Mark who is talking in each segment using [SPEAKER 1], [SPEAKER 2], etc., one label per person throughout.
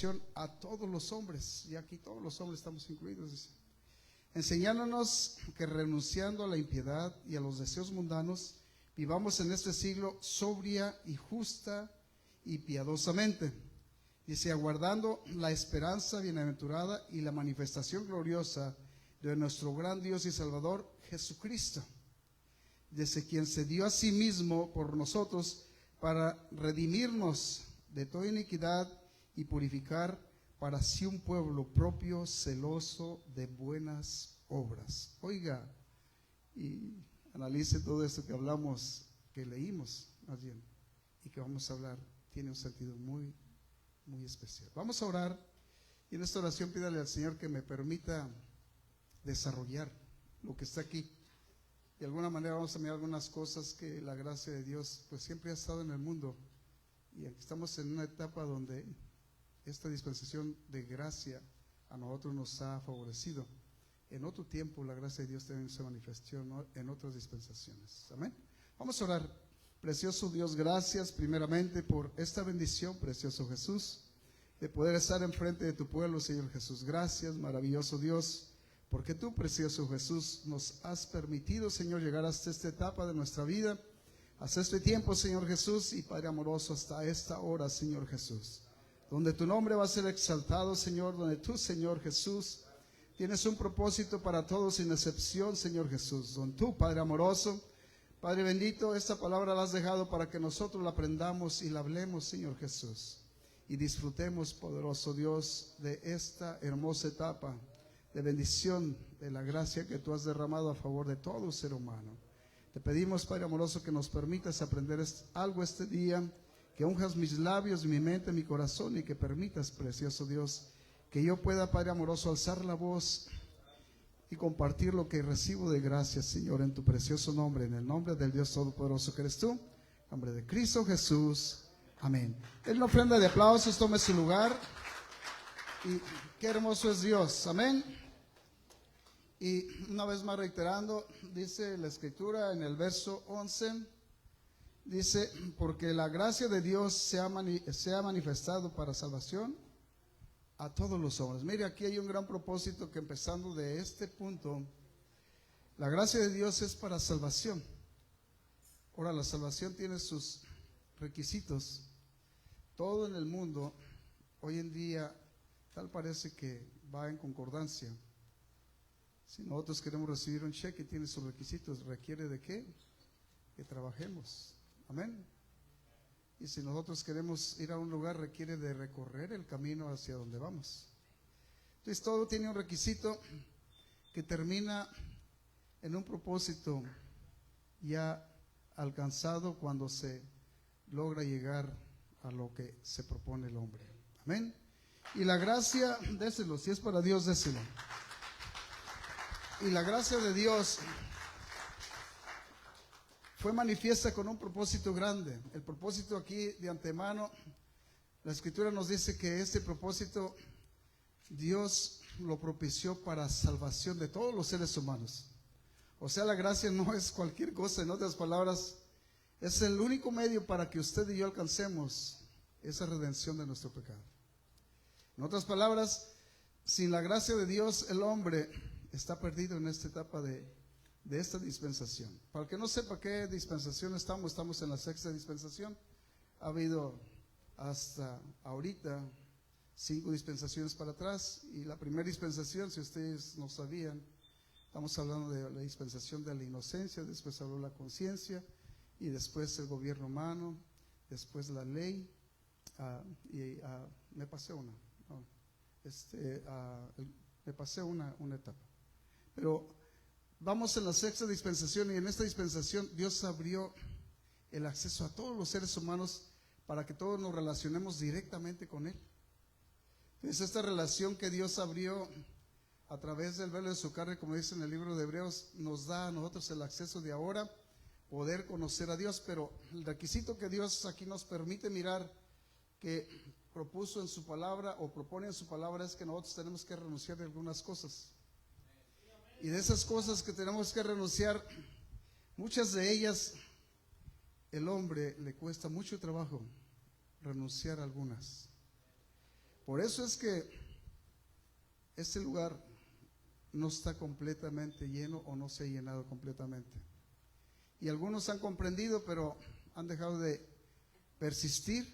[SPEAKER 1] salvación a todos los hombres, y aquí todos los hombres estamos incluidos, dice, enseñándonos que renunciando a la impiedad y a los deseos mundanos, vivamos en este siglo sobria y justa y piadosamente. Dice, aguardando la esperanza bienaventurada y la manifestación gloriosa de nuestro gran Dios y Salvador, Jesucristo, desde quien se dio a sí mismo por nosotros para redimirnos de toda iniquidad y purificar para sí un pueblo propio, celoso de buenas obras. Oiga, y analice todo esto que hablamos, que leímos más bien, y que vamos a hablar, tiene un sentido muy, muy especial. Vamos a orar, y en esta oración pídale al Señor que me permita desarrollar lo que está aquí. De alguna manera vamos a mirar algunas cosas que la gracia de Dios pues siempre ha estado en el mundo, y aquí estamos en una etapa donde esta dispensación de gracia a nosotros nos ha favorecido. En otro tiempo la gracia de Dios también se manifestó, ¿no?, en otras dispensaciones. Amén. Vamos a orar. Precioso Dios, gracias primeramente por esta bendición, precioso Jesús, de poder estar enfrente de tu pueblo, Señor Jesús. Gracias, maravilloso Dios, porque tú, precioso Jesús, nos has permitido, Señor, llegar hasta esta etapa de nuestra vida, hasta este tiempo, Señor Jesús, y Padre amoroso, hasta esta hora, Señor Jesús, donde tu nombre va a ser exaltado, Señor, donde tú, Señor Jesús, tienes un propósito para todos sin excepción, Señor Jesús, donde tú, Padre amoroso, Padre bendito, esta palabra la has dejado para que nosotros la aprendamos y la hablemos, Señor Jesús, y disfrutemos, poderoso Dios, de esta hermosa etapa de bendición, de la gracia que tú has derramado a favor de todo ser humano. Te pedimos, Padre amoroso, que nos permitas aprender algo este día, que unjas mis labios, mi mente, mi corazón, y que permitas, precioso Dios, que yo pueda, Padre amoroso, alzar la voz y compartir lo que recibo de gracia, Señor, en tu precioso nombre, en el nombre del Dios Todopoderoso que eres tú, en nombre de Cristo Jesús. Amén. Es una ofrenda de aplausos, tome su lugar. Y qué hermoso es Dios. Amén. Y una vez más reiterando, dice la Escritura en el verso 11, dice, porque la gracia de Dios se ha manifestado para salvación a todos los hombres. Mire, aquí hay un gran propósito que, empezando de este punto, la gracia de Dios es para salvación. Ahora, la salvación tiene sus requisitos. Todo en el mundo hoy en día tal parece que va en concordancia. Si nosotros queremos recibir un cheque, tiene sus requisitos. ¿Requiere de qué? Que trabajemos. Amén. Y si nosotros queremos ir a un lugar, requiere de recorrer el camino hacia donde vamos. Entonces todo tiene un requisito que termina en un propósito ya alcanzado cuando se logra llegar a lo que se propone el hombre. Amén. Y la gracia, déselo, si es para Dios, déselo. Y la gracia de Dios fue manifiesta con un propósito grande. El propósito aquí de antemano, la Escritura nos dice que este propósito Dios lo propició para salvación de todos los seres humanos. O sea, la gracia no es cualquier cosa. En otras palabras, es el único medio para que usted y yo alcancemos esa redención de nuestro pecado. En otras palabras, sin la gracia de Dios, el hombre está perdido en esta etapa de esta dispensación. Para el que no sepa qué dispensación estamos en la sexta dispensación. Ha habido hasta ahorita 5 dispensaciones para atrás, y la primera dispensación, si ustedes no sabían, estamos hablando de la dispensación de la inocencia, después habló la conciencia, y después el gobierno humano, después la ley, me pasé una, no, me pasé una etapa. Pero vamos en la sexta dispensación, y en esta dispensación Dios abrió el acceso a todos los seres humanos para que todos nos relacionemos directamente con Él. Entonces, esta relación que Dios abrió a través del velo de su carne, como dice en el libro de Hebreos, nos da a nosotros el acceso de ahora poder conocer a Dios. Pero el requisito que Dios aquí nos permite mirar, que propuso en su palabra o propone en su palabra, es que nosotros tenemos que renunciar de algunas cosas. Y de esas cosas que tenemos que renunciar, muchas de ellas el hombre le cuesta mucho trabajo renunciar a algunas. Por eso es que este lugar no está completamente lleno o no se ha llenado completamente. Y algunos han comprendido, pero han dejado de persistir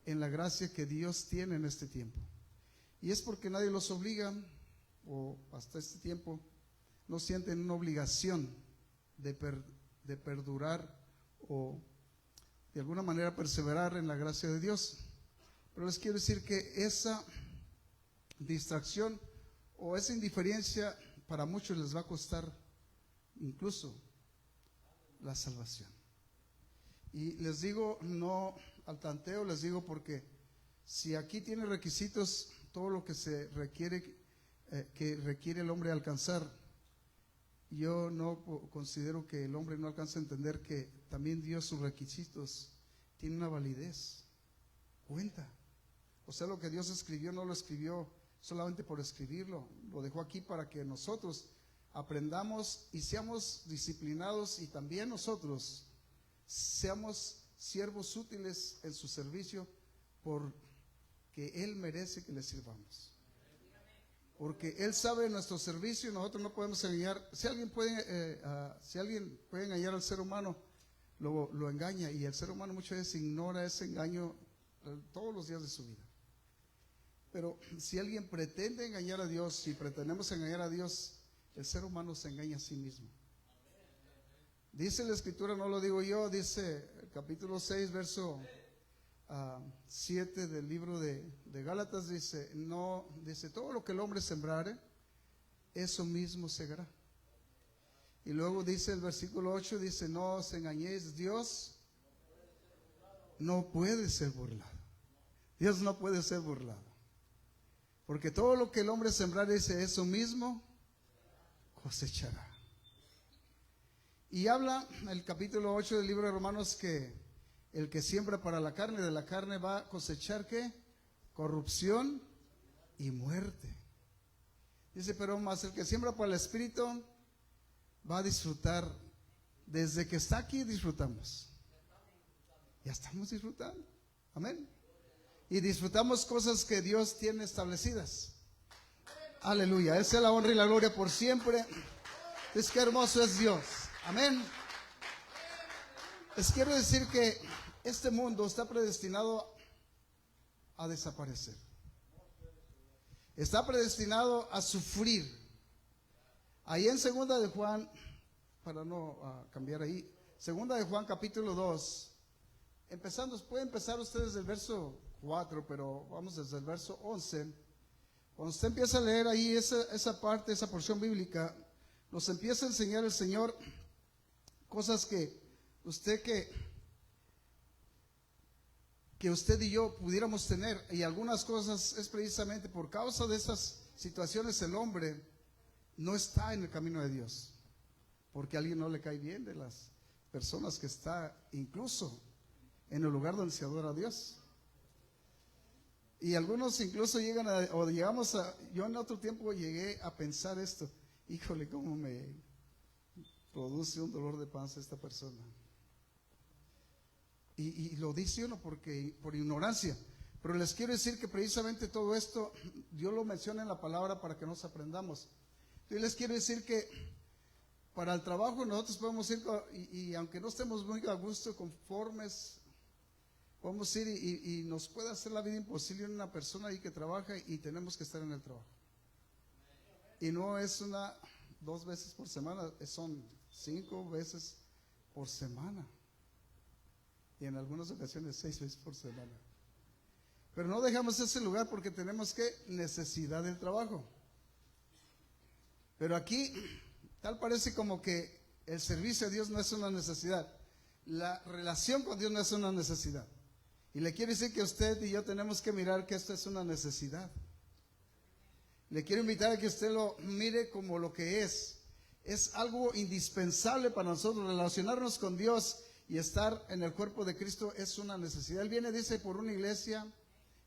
[SPEAKER 1] en la gracia que Dios tiene en este tiempo. Y es porque nadie los obliga, o hasta este tiempo no sienten una obligación de perdurar o de alguna manera perseverar en la gracia de Dios. Pero les quiero decir que esa distracción o esa indiferencia para muchos les va a costar incluso la salvación. Y les digo no al tanteo, les digo porque si aquí tiene requisitos todo lo que se requiere, que requiere el hombre alcanzar, yo no considero que el hombre no alcance a entender que también Dios, sus requisitos tienen una validez, cuenta. O sea, lo que Dios escribió no lo escribió solamente por escribirlo, lo dejó aquí para que nosotros aprendamos y seamos disciplinados, y también nosotros seamos siervos útiles en su servicio, porque Él merece que le sirvamos. Porque Él sabe nuestro servicio y nosotros no podemos engañar. Si alguien puede engañar al ser humano, lo engaña, y el ser humano muchas veces ignora ese engaño todos los días de su vida. Pero si alguien pretende engañar a Dios, si pretendemos engañar a Dios, el ser humano se engaña a sí mismo. Dice la Escritura, no lo digo yo, dice el capítulo 6, verso 7 del libro de Gálatas, dice todo lo que el hombre sembrare, eso mismo segará. Y luego dice el versículo 8, dice, no os engañéis, Dios no puede ser burlado. Dios no puede ser burlado. Porque todo lo que el hombre sembrare, dice, eso mismo cosechará. Y habla el capítulo 8 del libro de Romanos que el que siembra para la carne, de la carne va a cosechar ¿qué? Corrupción y muerte. Dice, pero más el que siembra para el Espíritu va a disfrutar. Desde que está aquí disfrutamos. Ya estamos disfrutando. Amén. Y disfrutamos cosas que Dios tiene establecidas. Aleluya. Esa es la honra y la gloria por siempre. Es que hermoso es Dios. Amén. Les quiero decir que este mundo está predestinado a desaparecer. Está predestinado a sufrir. Ahí en segunda de Juan, para no cambiar ahí, segunda de Juan capítulo 2, pueden empezar ustedes del verso 4, pero vamos desde el verso 11. Cuando usted empieza a leer ahí esa parte, esa porción bíblica, nos empieza a enseñar el Señor cosas que usted y yo pudiéramos tener, y algunas cosas es precisamente por causa de esas situaciones el hombre no está en el camino de Dios, porque a alguien no le cae bien de las personas que está incluso en el lugar donde se adora a Dios. Y algunos incluso yo en otro tiempo llegué a pensar esto: híjole, cómo me produce un dolor de panza esta persona. Y lo dice uno por ignorancia. Pero les quiero decir que precisamente todo esto Dios lo menciona en la palabra para que nos aprendamos. Yo les quiero decir que para el trabajo nosotros podemos ir, y aunque no estemos muy a gusto, conformes, podemos ir y nos puede hacer la vida imposible una persona ahí que trabaja, y tenemos que estar en el trabajo. Y no es 2 veces por semana, son 5 veces por semana. Y en algunas ocasiones 6 veces por semana. Pero no dejamos ese lugar porque tenemos necesidad del trabajo. Pero aquí tal parece como que el servicio a Dios no es una necesidad. La relación con Dios no es una necesidad. Y le quiero decir que usted y yo tenemos que mirar que esto es una necesidad. Le quiero invitar a que usted lo mire como lo que es. Es algo indispensable para nosotros. Relacionarnos con Dios y estar en el cuerpo de Cristo es una necesidad. Él viene, dice, por una iglesia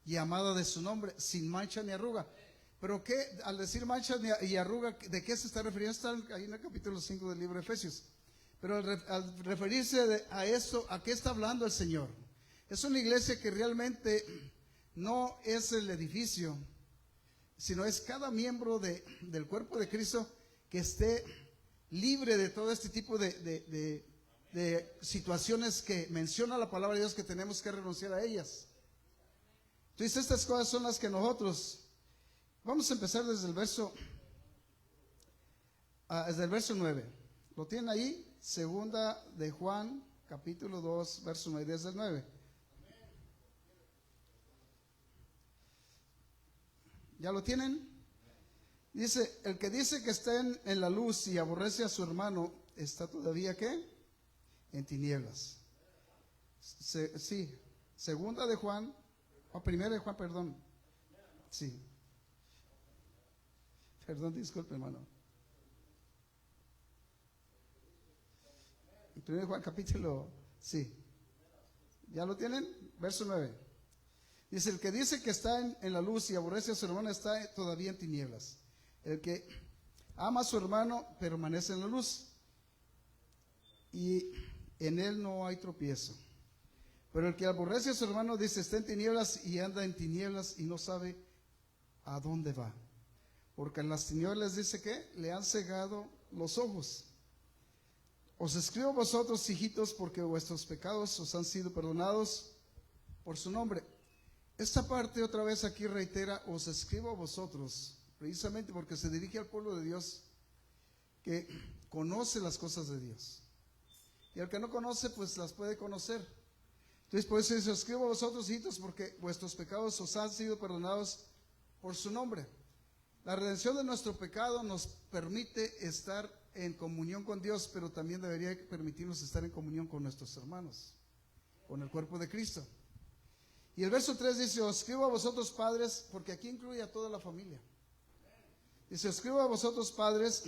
[SPEAKER 1] llamada de su nombre, sin mancha ni arruga. Pero ¿qué? Al decir mancha y arruga, ¿de qué se está refiriendo? Está ahí en el capítulo 5 del libro de Efesios. Pero al referirse a eso, ¿a qué está hablando el Señor? Es una iglesia que realmente no es el edificio, sino es cada miembro del cuerpo de Cristo que esté libre de todo este tipo de situaciones que menciona la palabra de Dios, que tenemos que renunciar a ellas. Entonces estas cosas son las que nosotros, vamos a empezar desde el verso 9. ¿Lo tienen ahí? Segunda de Juan, capítulo 2, verso 9, desde el 9. ¿Ya lo tienen? Dice, el que dice que está en la luz y aborrece a su hermano, ¿está todavía qué? En tinieblas. Sí, segunda de Juan, o primera de Juan, perdón. Sí. Perdón, disculpe, hermano. Primera de Juan, capítulo, sí. ¿Ya lo tienen? Verso 9. Dice, el que dice que está en la luz y aborrece a su hermano está todavía en tinieblas. El que ama a su hermano permanece en la luz y en él no hay tropiezo. Pero el que aborrece a su hermano, dice, está en tinieblas y anda en tinieblas y no sabe a dónde va. Porque en las tinieblas, dice que le han cegado los ojos. Os escribo a vosotros, hijitos, porque vuestros pecados os han sido perdonados por su nombre. Esta parte otra vez aquí reitera, os escribo a vosotros, precisamente porque se dirige al pueblo de Dios que conoce las cosas de Dios. Y al que no conoce, pues las puede conocer. Entonces por eso dice, os escribo a vosotros, hijitos, porque vuestros pecados os han sido perdonados por su nombre. La redención de nuestro pecado nos permite estar en comunión con Dios, pero también debería permitirnos estar en comunión con nuestros hermanos, con el cuerpo de Cristo. Y el verso 3 dice, os escribo a vosotros padres, porque aquí incluye a toda la familia. Dice, os escribo a vosotros padres,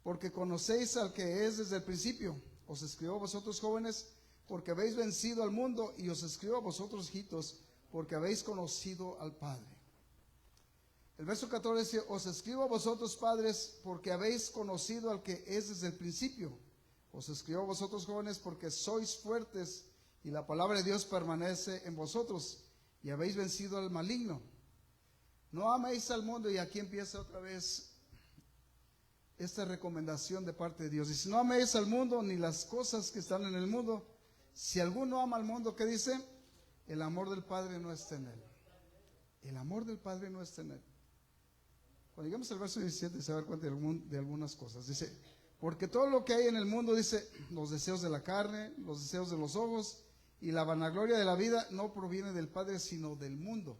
[SPEAKER 1] porque conocéis al que es desde el principio. Os escribo a vosotros jóvenes, porque habéis vencido al mundo, y os escribo a vosotros hijitos, porque habéis conocido al Padre. El verso 14 dice, os escribo a vosotros padres, porque habéis conocido al que es desde el principio. Os escribo a vosotros jóvenes, porque sois fuertes, y la palabra de Dios permanece en vosotros, y habéis vencido al maligno. No améis al mundo, y aquí empieza otra vez esta recomendación de parte de Dios. Dice, no améis al mundo ni las cosas que están en el mundo. Si alguno ama al mundo, ¿qué dice? El amor del Padre no está en él. El amor del Padre no está en él. Cuando llegamos al verso 17 se va a dar cuenta de algunas cosas. Dice, porque todo lo que hay en el mundo, dice, los deseos de la carne, los deseos de los ojos y la vanagloria de la vida no proviene del Padre, sino del mundo.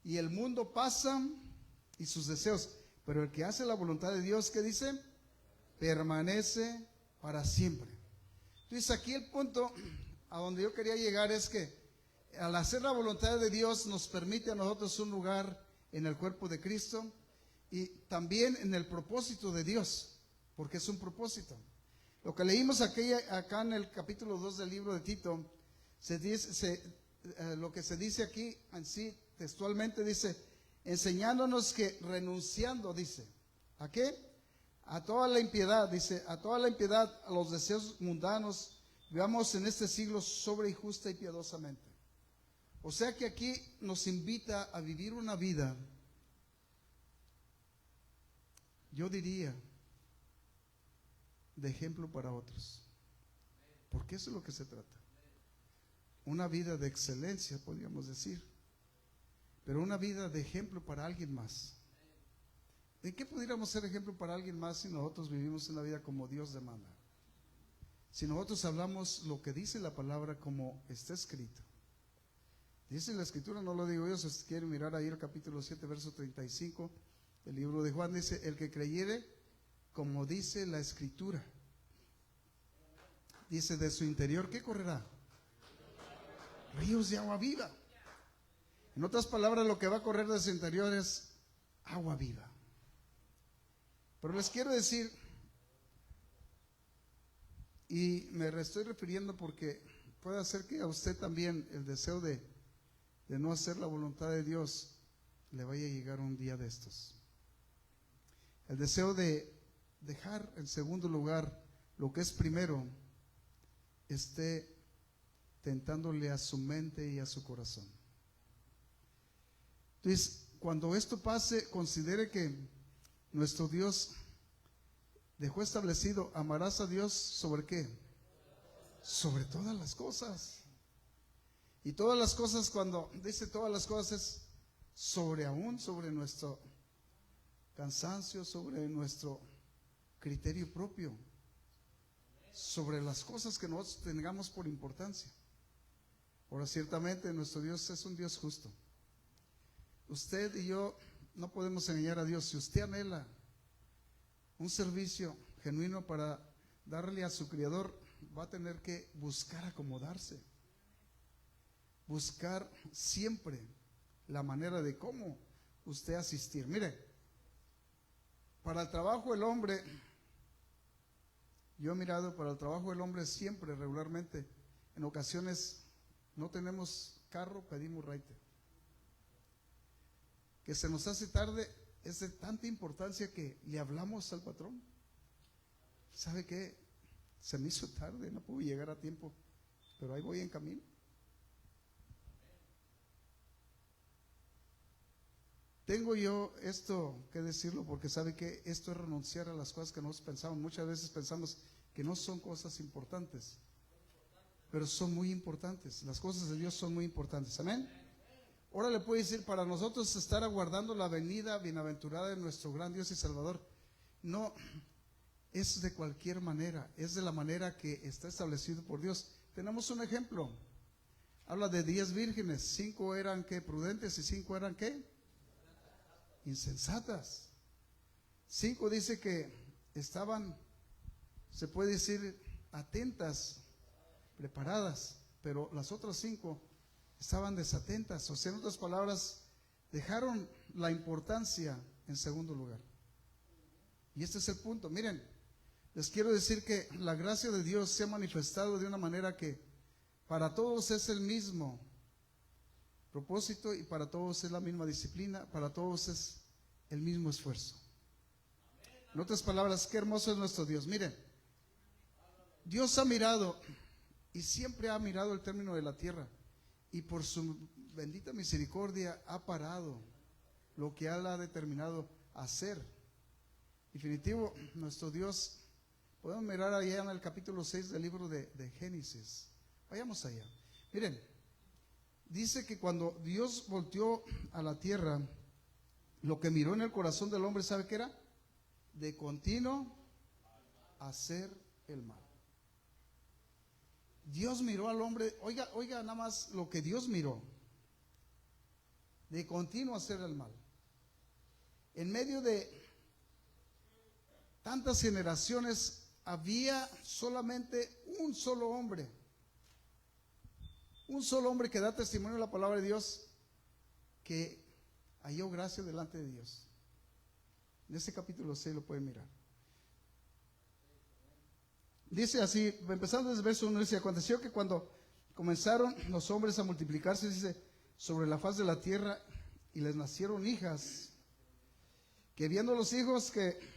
[SPEAKER 1] Y el mundo pasa y sus deseos, pero el que hace la voluntad de Dios, ¿qué dice? Permanece para siempre. Entonces aquí el punto a donde yo quería llegar es que al hacer la voluntad de Dios nos permite a nosotros un lugar en el cuerpo de Cristo y también en el propósito de Dios, porque es un propósito. Lo que leímos acá en el capítulo 2 del libro de Tito, lo que se dice aquí en sí textualmente dice, enseñándonos que renunciando, dice, ¿a qué? A toda la impiedad, dice, a toda la impiedad, a los deseos mundanos, vivamos en este siglo sobre y justa y piadosamente. O sea que aquí nos invita a vivir una vida, yo diría, de ejemplo para otros. Porque eso es lo que se trata. Una vida de excelencia, podríamos decir. Pero una vida de ejemplo para alguien más. ¿En qué pudiéramos ser ejemplo para alguien más si nosotros vivimos una vida como Dios demanda? Si nosotros hablamos lo que dice la palabra como está escrito. Dice la escritura, no lo digo yo, si quieren mirar ahí el capítulo 7, verso 35, el libro de Juan dice, el que creyere como dice la escritura. Dice, de su interior, ¿qué correrá? Ríos de agua viva. En otras palabras, lo que va a correr de su interior es agua viva. Pero les quiero decir, y me estoy refiriendo porque puede ser que a usted también el deseo de no hacer la voluntad de Dios le vaya a llegar un día de estos. El deseo de dejar en segundo lugar lo que es primero esté tentándole a su mente y a su corazón. Entonces, cuando esto pase, considere que nuestro Dios dejó establecido, amarás a Dios ¿sobre qué? Sobre todas las cosas. Y todas las cosas, cuando dice todas las cosas, es sobre nuestro cansancio, sobre nuestro criterio propio, sobre las cosas que nosotros tengamos por importancia. Ahora, ciertamente nuestro Dios es un Dios justo. Usted y yo no podemos engañar a Dios. Si usted anhela un servicio genuino para darle a su Creador, va a tener que buscar acomodarse, buscar siempre la manera de cómo usted asistir. Mire, para el trabajo el hombre, yo he mirado, para el trabajo del hombre siempre, regularmente, en ocasiones no tenemos carro, pedimos raite. Que se nos hace tarde, es de tanta importancia que le hablamos al patrón. ¿Sabe qué? Se me hizo tarde, no pude llegar a tiempo, pero ahí voy en camino. Tengo yo esto que decirlo porque sabe que esto es renunciar a las cosas que nosotros pensamos. Muchas veces pensamos que no son cosas importantes, pero son muy importantes. Las cosas de Dios son muy importantes. Amén. Ahora le puedo decir, para nosotros estar aguardando la venida bienaventurada de nuestro gran Dios y Salvador, no es de cualquier manera, es de la manera que está establecido por Dios. Tenemos un ejemplo. Habla de 10 vírgenes, 5 eran ¿qué? Prudentes y 5 eran ¿qué? Insensatas. 5 dice que estaban, se puede decir, atentas, preparadas, pero las otras 5 estaban desatentas. O sea, en otras palabras, dejaron la importancia en segundo lugar. Y este es el punto. Miren, les quiero decir que la gracia de Dios se ha manifestado de una manera que para todos es el mismo propósito y para todos es la misma disciplina, para todos es el mismo esfuerzo. En otras palabras, qué hermoso es nuestro Dios. Miren, Dios ha mirado y siempre ha mirado el término de la tierra y por su bendita misericordia ha parado lo que Él ha determinado hacer. Definitivo, nuestro Dios, podemos mirar allá en el capítulo 6 del libro de Génesis. Vayamos allá. Miren, dice que cuando Dios volteó a la tierra, lo que miró en el corazón del hombre, ¿sabe qué era? De continuo hacer el mal. Dios miró al hombre, oiga nada más lo que Dios miró, de continuo hacer el mal. En medio de tantas generaciones había solamente un solo hombre que da testimonio de la palabra de Dios, que halló gracia delante de Dios. En ese capítulo 6 lo pueden mirar. Dice así, empezando desde el verso 1, dice: aconteció que cuando comenzaron los hombres a multiplicarse, dice, sobre la faz de la tierra, y les nacieron hijas, que viendo los hijos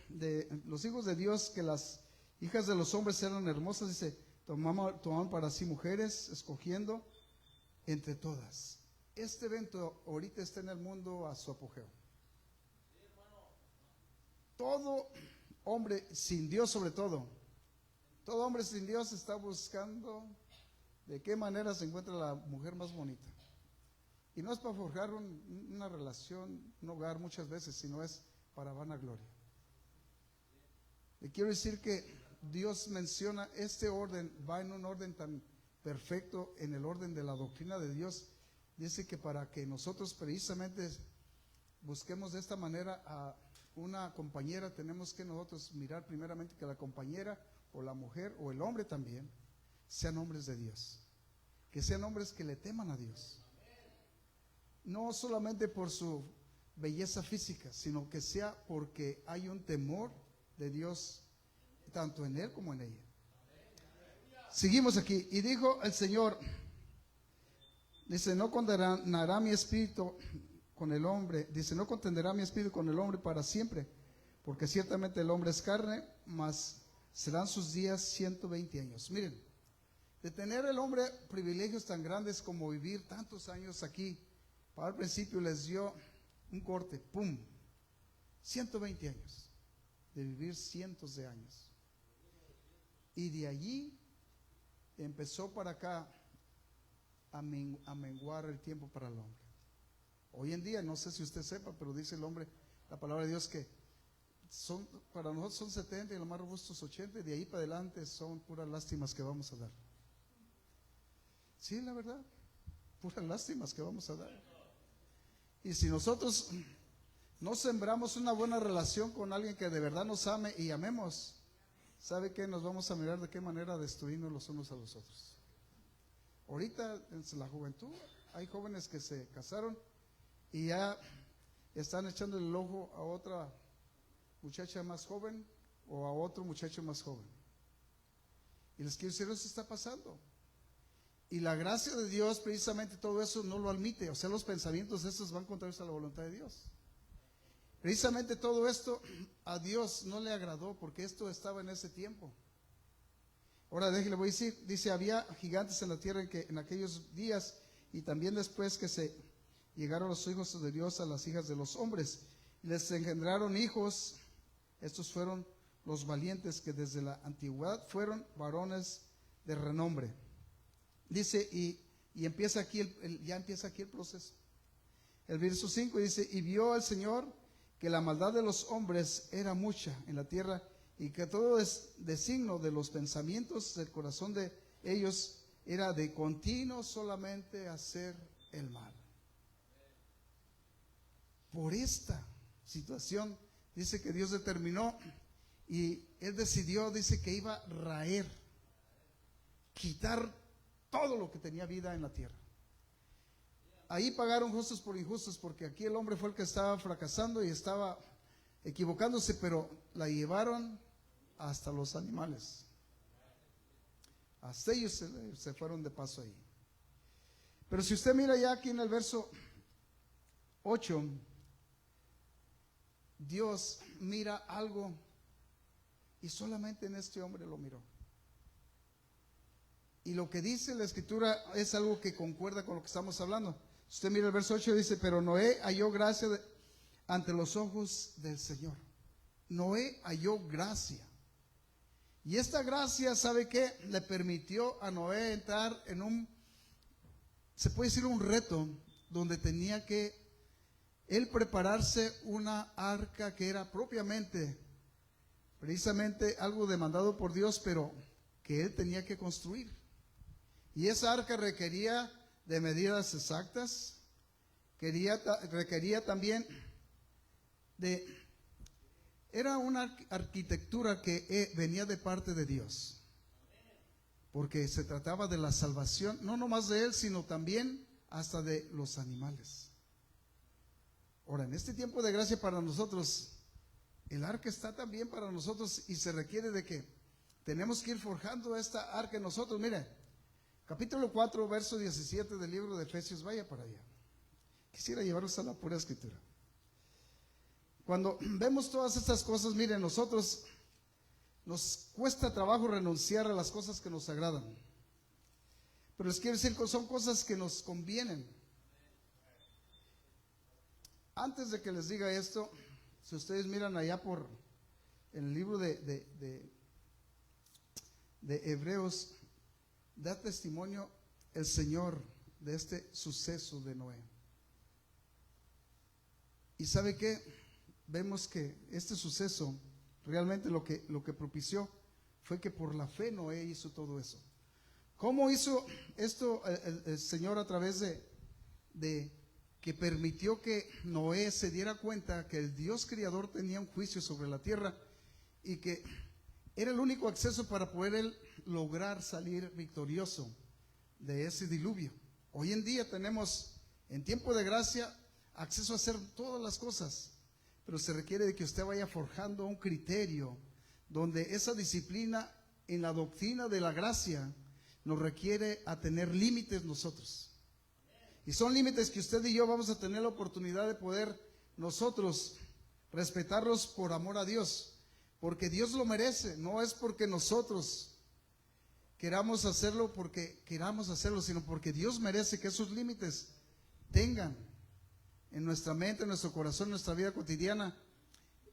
[SPEAKER 1] de Dios, que las hijas de los hombres eran hermosas, dice, tomaban para sí mujeres, escogiendo entre todas. Este evento ahorita está en el mundo a su apogeo. Todo hombre sin Dios, sobre todo, todo hombre sin Dios está buscando de qué manera se encuentra la mujer más bonita. Y no es para forjar una relación, un hogar muchas veces, sino es para vanagloria. Le quiero decir que Dios menciona este orden, va en un orden tan perfecto, en el orden de la doctrina de Dios. Dice que para que nosotros precisamente busquemos de esta manera a una compañera, tenemos que nosotros mirar primeramente que la compañera o la mujer o el hombre también sean hombres de Dios, que sean hombres que le teman a Dios, no solamente por su belleza física, sino que sea porque hay un temor de Dios tanto en él como en ella. Seguimos aquí. Y dijo el Señor, dice, no condenará mi espíritu con el hombre, dice, no contenderá mi espíritu con el hombre para siempre, porque ciertamente el hombre es carne, mas serán sus días 120 años. Miren, de tener el hombre privilegios tan grandes como vivir tantos años aquí, para el principio les dio un corte, pum, 120 años, de vivir cientos de años. Y de allí empezó para acá a menguar el tiempo para el hombre. Hoy en día, no sé si usted sepa, pero dice el hombre, la palabra de Dios, que para nosotros son 70 y los más robustos 80, y de ahí para adelante son puras lástimas que vamos a dar. Sí, la verdad, puras lástimas que vamos a dar. Y si nosotros no sembramos una buena relación con alguien que de verdad nos ame y amemos, ¿sabe qué? Nos vamos a mirar de qué manera destruirnos los unos a los otros. Ahorita en la juventud hay jóvenes que se casaron y ya están echando el ojo a otra muchacha más joven o a otro muchacho más joven. Y les quiero decir, eso está pasando. Y la gracia de Dios, precisamente todo eso no lo admite. O sea, los pensamientos estos van contrarios a la voluntad de Dios. Precisamente todo esto a Dios no le agradó, porque esto estaba en ese tiempo. Ahora déjale, voy a decir, dice, había gigantes en la tierra en aquellos días, y también después que se llegaron los hijos de Dios a las hijas de los hombres, y les engendraron hijos. Estos fueron los valientes que desde la antigüedad fueron varones de renombre. Dice, y empieza aquí ya empieza aquí el proceso. El verso 5 dice, y vio el Señor que la maldad de los hombres era mucha en la tierra, y que todo designo de los pensamientos del corazón de ellos era de continuo solamente hacer el mal. Por esta situación, dice que Dios determinó, y Él decidió, dice que iba a raer, quitar todo lo que tenía vida en la tierra. Ahí pagaron justos por injustos, porque aquí el hombre fue el que estaba fracasando y estaba equivocándose, pero la llevaron hasta los animales. Hasta ellos se fueron de paso ahí. Pero si usted mira ya aquí en el verso 8, Dios mira algo y solamente en este hombre lo miró. Y lo que dice la escritura es algo que concuerda con lo que estamos hablando. Usted mira el verso 8, dice, pero Noé halló gracia ante los ojos del Señor. Noé halló gracia. Y esta gracia, ¿sabe qué? Le permitió a Noé entrar en se puede decir un reto, donde tenía que él prepararse una arca que era precisamente algo demandado por Dios, pero que él tenía que construir. Y esa arca requería de medidas exactas, requería también era una arquitectura que venía de parte de Dios, porque se trataba de la salvación, no nomás de él, sino también hasta de los animales. Ahora, en este tiempo de gracia para nosotros, el arca está también para nosotros, y se requiere de que tenemos que ir forjando esta arca en nosotros. Mire, capítulo 4, verso 17 del libro de Efesios, vaya para allá. Quisiera llevarlos a la pura escritura. Cuando vemos todas estas cosas, miren, nosotros nos cuesta trabajo renunciar a las cosas que nos agradan, pero les quiero decir que son cosas que nos convienen. Antes de que les diga esto, si ustedes miran allá en el libro de Hebreos, da testimonio el Señor de este suceso de Noé. ¿Y sabe qué? Vemos que este suceso realmente lo que propició fue que por la fe Noé hizo todo eso. ¿Cómo hizo esto el Señor? A través de que permitió que Noé se diera cuenta que el Dios Creador tenía un juicio sobre la tierra, y que era el único acceso para poder él lograr salir victorioso de ese diluvio. Hoy en día tenemos, en tiempo de gracia, acceso a hacer todas las cosas, pero se requiere de que usted vaya forjando un criterio donde esa disciplina en la doctrina de la gracia nos requiere a tener límites nosotros. Y son límites que usted y yo vamos a tener la oportunidad de poder nosotros respetarlos por amor a Dios, porque Dios lo merece. No es porque nosotros queramos hacerlo porque queramos hacerlo, sino porque Dios merece que esos límites tengan en nuestra mente, en nuestro corazón, en nuestra vida cotidiana,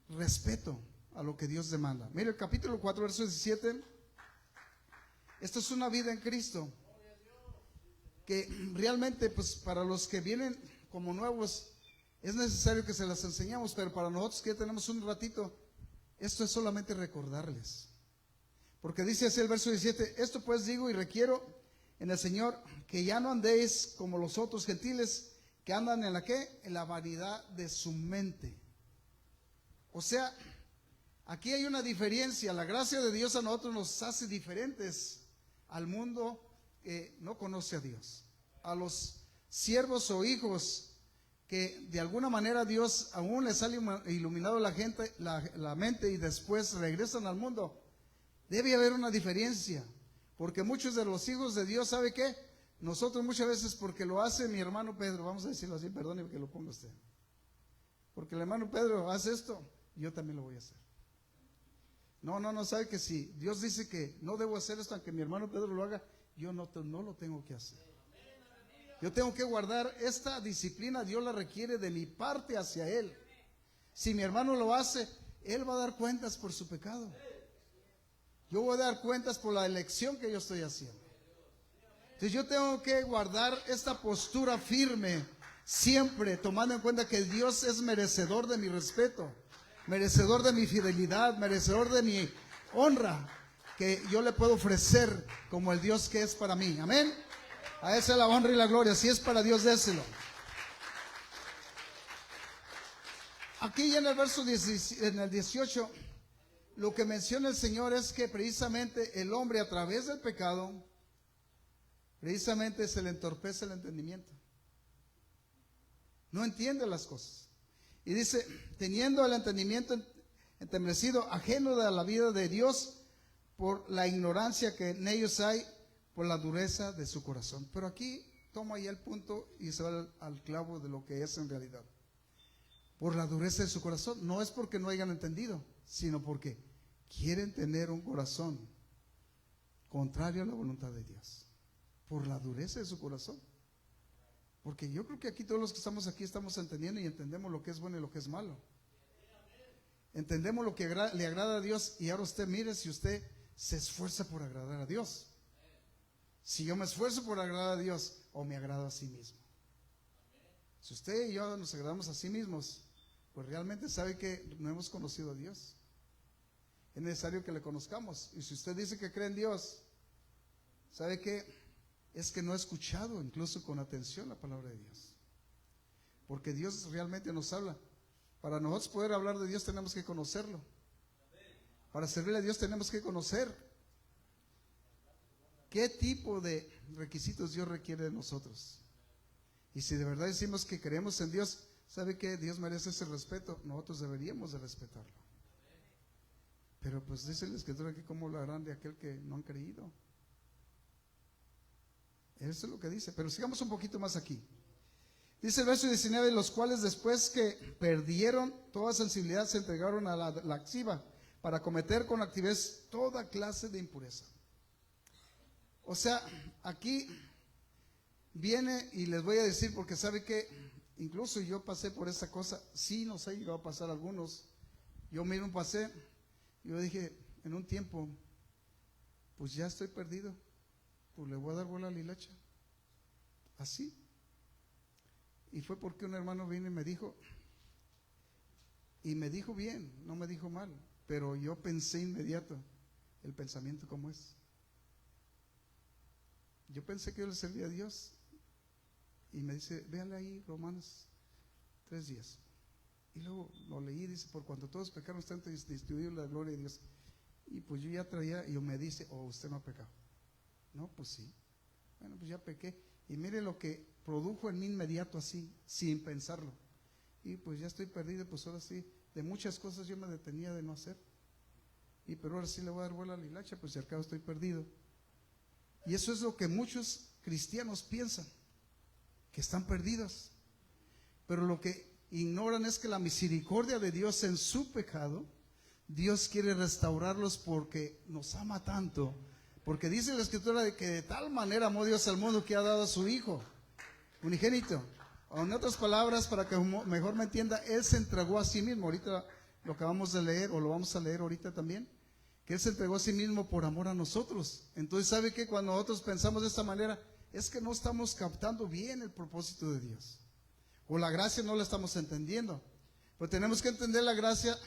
[SPEAKER 1] respeto a lo que Dios demanda. Mire el capítulo 4, verso 17. Esto es una vida en Cristo que realmente, pues, para los que vienen como nuevos es necesario que se las enseñemos, pero para nosotros que ya tenemos un ratito, esto es solamente recordarles. Porque dice así el verso 17: esto pues digo y requiero en el Señor, que ya no andéis como los otros gentiles que andan en la ¿qué? En la vanidad de su mente. O sea, aquí hay una diferencia. La gracia de Dios a nosotros nos hace diferentes al mundo que no conoce a Dios, a los siervos o hijos que de alguna manera Dios aún les ha iluminado la mente y después regresan al mundo. Debe haber una diferencia, porque muchos de los hijos de Dios, ¿sabe qué? Nosotros muchas veces, porque lo hace mi hermano Pedro, vamos a decirlo así, perdone que lo ponga usted, porque el hermano Pedro hace esto, yo también lo voy a hacer. No, sabe que si Dios dice que no debo hacer esto, aunque mi hermano Pedro lo haga, yo no lo tengo que hacer. Yo tengo que guardar esta disciplina, Dios la requiere de mi parte hacia Él. Si mi hermano lo hace, Él va a dar cuentas por su pecado. Yo voy a dar cuentas por la elección que yo estoy haciendo. Entonces yo tengo que guardar esta postura firme, siempre tomando en cuenta que Dios es merecedor de mi respeto, merecedor de mi fidelidad, merecedor de mi honra, que yo le puedo ofrecer como el Dios que es para mí. Amén. A esa es la honra y la gloria. Si es para Dios, déselo. Aquí en el verso 18, lo que menciona el Señor es que precisamente el hombre, a través del pecado, precisamente se le entorpece el entendimiento. No entiende las cosas. Y dice, teniendo el entendimiento entenebrecido, ajeno de la vida de Dios, por la ignorancia que en ellos hay, por la dureza de su corazón. Pero aquí toma ya el punto y se va al clavo de lo que es en realidad. Por la dureza de su corazón. No es porque no hayan entendido, sino porque quieren tener un corazón contrario a la voluntad de Dios. Por la dureza de su corazón. Porque yo creo que aquí todos los que estamos aquí estamos entendiendo y entendemos lo que es bueno y lo que es malo. Entendemos lo que le agrada a Dios. Y ahora usted mire si usted se esfuerza por agradar a Dios. Si yo me esfuerzo por agradar a Dios o me agrado a sí mismo. Si usted y yo nos agradamos a sí mismos, pues realmente sabe que no hemos conocido a Dios. Es necesario que le conozcamos. Y si usted dice que cree en Dios, ¿sabe qué? Es que no ha escuchado incluso con atención la palabra de Dios. Porque Dios realmente nos habla. Para nosotros poder hablar de Dios tenemos que conocerlo. Para servirle a Dios tenemos que conocer qué tipo de requisitos Dios requiere de nosotros. Y si de verdad decimos que creemos en Dios, ¿sabe que Dios merece ese respeto? Nosotros deberíamos de respetarlo. Pero pues dice la Escritura que cómo lo harán de aquel que no han creído. Eso es lo que dice. Pero sigamos un poquito más aquí. Dice el verso 19: los cuales después que perdieron toda sensibilidad se entregaron a la lasciva para cometer con actividad toda clase de impureza. O sea, aquí viene y les voy a decir, porque sabe que incluso yo pasé por esa cosa. Sí nos ha llegado a pasar a algunos. Yo mismo pasé. Yo dije en un tiempo, pues ya estoy perdido, pues le voy a dar bola a la hilacha. Así. Y fue porque un hermano vino y me dijo bien, no me dijo mal, pero yo pensé inmediato el pensamiento como es. Yo pensé que yo le servía a Dios. Y me dice, véanle ahí Romanos 3:10. Y luego lo leí, dice, por cuanto todos pecaron están destituidos de la gloria de Dios. Y pues yo ya traía, y me dice, usted no ha pecado. No, pues sí. Bueno, pues ya pequé. Y mire lo que produjo en mí inmediato así, sin pensarlo. Y pues ya estoy perdido, pues ahora sí, de muchas cosas yo me detenía de no hacer. Pero ahora sí le voy a dar vuelo a la hilacha, pues si al cabo estoy perdido. Y eso es lo que muchos cristianos piensan, que están perdidos. Pero lo que ignoran es que la misericordia de Dios en su pecado, Dios quiere restaurarlos porque nos ama tanto. Porque dice la Escritura de que de tal manera amó Dios al mundo que ha dado a su Hijo unigénito, O en otras palabras, para que mejor me entienda, Él se entregó a sí mismo. Ahorita lo acabamos de leer, o lo vamos a leer ahorita también, que Él se entregó a sí mismo por amor a nosotros. Entonces, ¿sabe qué? Cuando nosotros pensamos de esta manera, es que no estamos captando bien el propósito de Dios. O la gracia no la estamos entendiendo. Pero tenemos que entender la gracia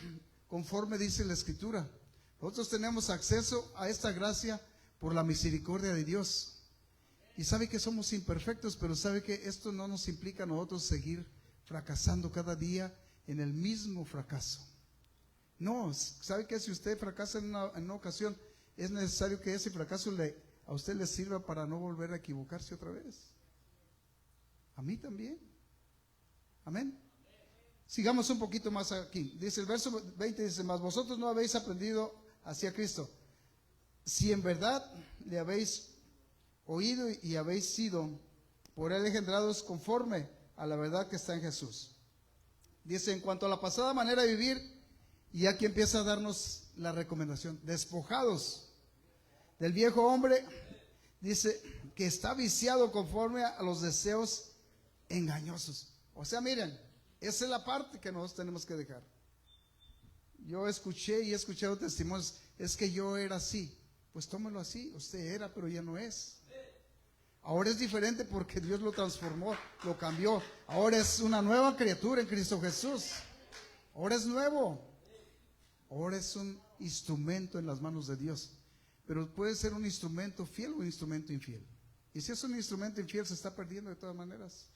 [SPEAKER 1] conforme dice la Escritura. Nosotros tenemos acceso a esta gracia por la misericordia de Dios. Y sabe que somos imperfectos, pero sabe que esto no nos implica a nosotros seguir fracasando cada día en el mismo fracaso. No, sabe que si usted fracasa en una ocasión, es necesario que ese fracaso a usted le sirva para no volver a equivocarse otra vez. A mí también. Amén. Sigamos un poquito más aquí. Dice el verso 20, dice, mas vosotros no habéis aprendido hacia Cristo. Si en verdad le habéis oído y habéis sido por Él engendrados conforme a la verdad que está en Jesús. Dice, en cuanto a la pasada manera de vivir, y aquí empieza a darnos la recomendación, despojados del viejo hombre, dice, que está viciado conforme a los deseos engañosos. O sea, miren, esa es la parte que nosotros tenemos que dejar. Yo escuché y he escuchado testimonios, es que yo era así. Pues tómelo así, usted era, pero ya no es. Ahora es diferente porque Dios lo transformó, lo cambió. Ahora es una nueva criatura en Cristo Jesús. Ahora es nuevo. Ahora es un instrumento en las manos de Dios. Pero puede ser un instrumento fiel o un instrumento infiel. Y si es un instrumento infiel, se está perdiendo de todas maneras.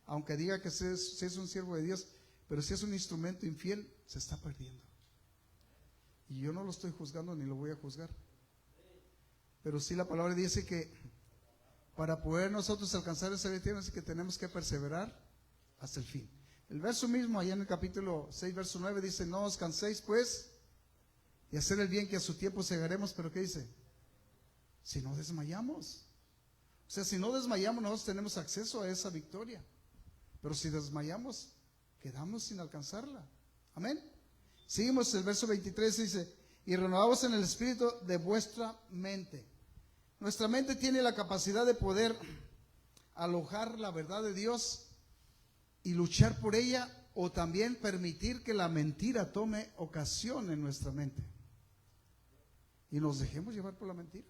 [SPEAKER 1] Aunque diga que si es un siervo de Dios, pero si es un instrumento infiel, se está perdiendo. Y yo no lo estoy juzgando ni lo voy a juzgar. Pero sí la palabra dice que para poder nosotros alcanzar esa vida eterna es que tenemos que perseverar hasta el fin. El verso mismo, allá en el capítulo 6, verso 9, dice, no os canséis pues de hacer el bien, que a su tiempo segaremos. Pero ¿qué dice? Si no desmayamos. O sea, si no desmayamos, nosotros tenemos acceso a esa victoria. Pero si desmayamos, quedamos sin alcanzarla. Amén. Seguimos el verso 23, dice, y renovaos en el espíritu de vuestra mente. Nuestra mente tiene la capacidad de poder alojar la verdad de Dios y luchar por ella, o también permitir que la mentira tome ocasión en nuestra mente y nos dejemos llevar por la mentira.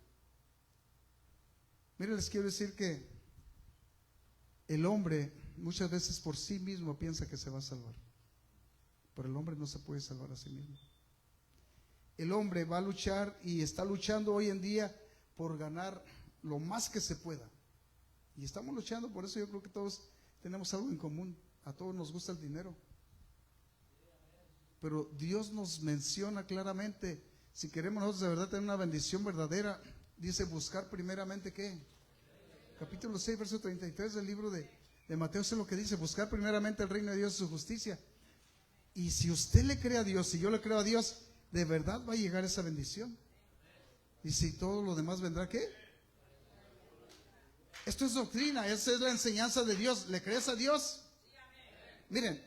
[SPEAKER 1] Miren, les quiero decir que el hombre muchas veces por sí mismo piensa que se va a salvar, pero el hombre no se puede salvar a sí mismo. El hombre va a luchar y está luchando hoy en día por ganar lo más que se pueda. Y estamos luchando, por eso yo creo que todos tenemos algo en común. A todos nos gusta el dinero. Pero Dios nos menciona claramente, si queremos nosotros de verdad tener una bendición verdadera, dice buscar primeramente ¿qué? Capítulo 6, verso 33 del libro de Mateo, es lo que dice, buscar primeramente el reino de Dios y su justicia. Y si usted le cree a Dios, si yo le creo a Dios, de verdad va a llegar esa bendición. Y si todo lo demás vendrá, ¿qué? Esto es doctrina, esa es la enseñanza de Dios. ¿Le crees a Dios? Miren,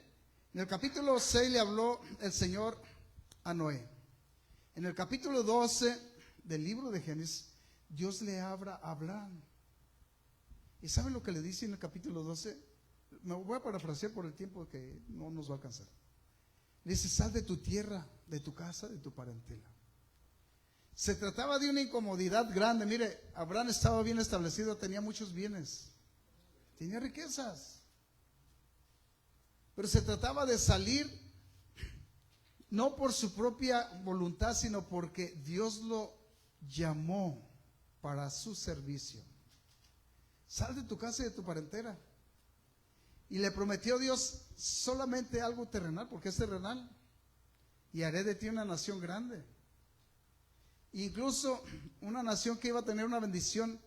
[SPEAKER 1] en el capítulo 6 le habló el Señor a Noé. En el capítulo 12 del libro de Génesis, Dios le habla a Abraham. ¿Y saben lo que le dice en el capítulo 12? Me voy a parafrasear por el tiempo que no nos va a alcanzar. Le dice, sal de tu tierra, de tu casa, de tu parentela. Se trataba de una incomodidad grande. Mire, Abraham estaba bien establecido, tenía muchos bienes, tenía riquezas. Pero se trataba de salir, no por su propia voluntad, sino porque Dios lo llamó para su servicio. Sal de tu casa y de tu parentela. Y le prometió Dios solamente algo terrenal, porque es terrenal. Y haré de ti una nación grande. Incluso una nación que iba a tener una bendición,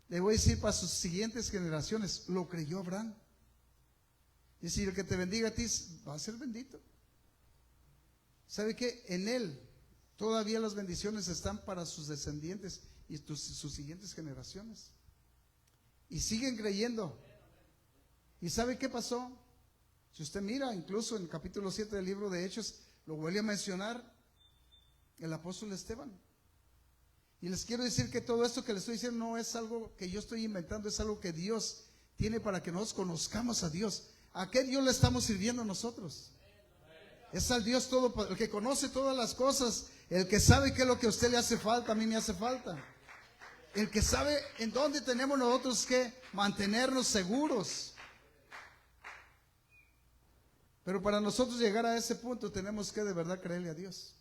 [SPEAKER 1] le voy a decir, para sus siguientes generaciones. Lo creyó Abraham. Y si el que te bendiga a ti va a ser bendito. ¿Sabe qué? En él todavía las bendiciones están para sus descendientes y sus siguientes generaciones. Y siguen creyendo. ¿Y sabe qué pasó? Si usted mira, incluso en el capítulo 7 del libro de Hechos, lo vuelve a mencionar el apóstol Esteban. Y les quiero decir que todo esto que les estoy diciendo no es algo que yo estoy inventando, es algo que Dios tiene para que nosotros conozcamos a Dios. ¿A qué Dios le estamos sirviendo nosotros? Es al Dios todo, el que conoce todas las cosas, el que sabe qué es lo que a usted le hace falta, a mí me hace falta. El que sabe en dónde tenemos nosotros que mantenernos seguros. Pero para nosotros llegar a ese punto tenemos que de verdad creerle a Dios.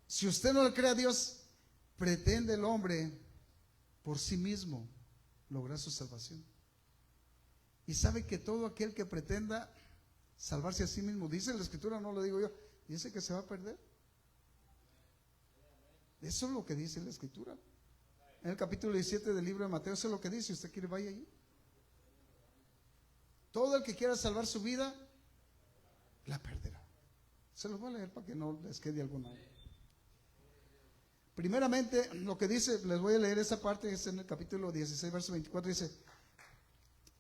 [SPEAKER 1] Si usted no le cree a Dios, pretende el hombre por sí mismo lograr su salvación. Y sabe que todo aquel que pretenda salvarse a sí mismo, dice la Escritura, no lo digo yo, dice que se va a perder. Eso es lo que dice la Escritura. En el capítulo 17 del libro de Mateo, eso es lo que dice. Usted quiere, vaya allí. Todo el que quiera salvar su vida, la perderá. Se los voy a leer para que no les quede alguna. Primeramente, lo que dice, les voy a leer esa parte, es en el capítulo 16, verso 24, dice: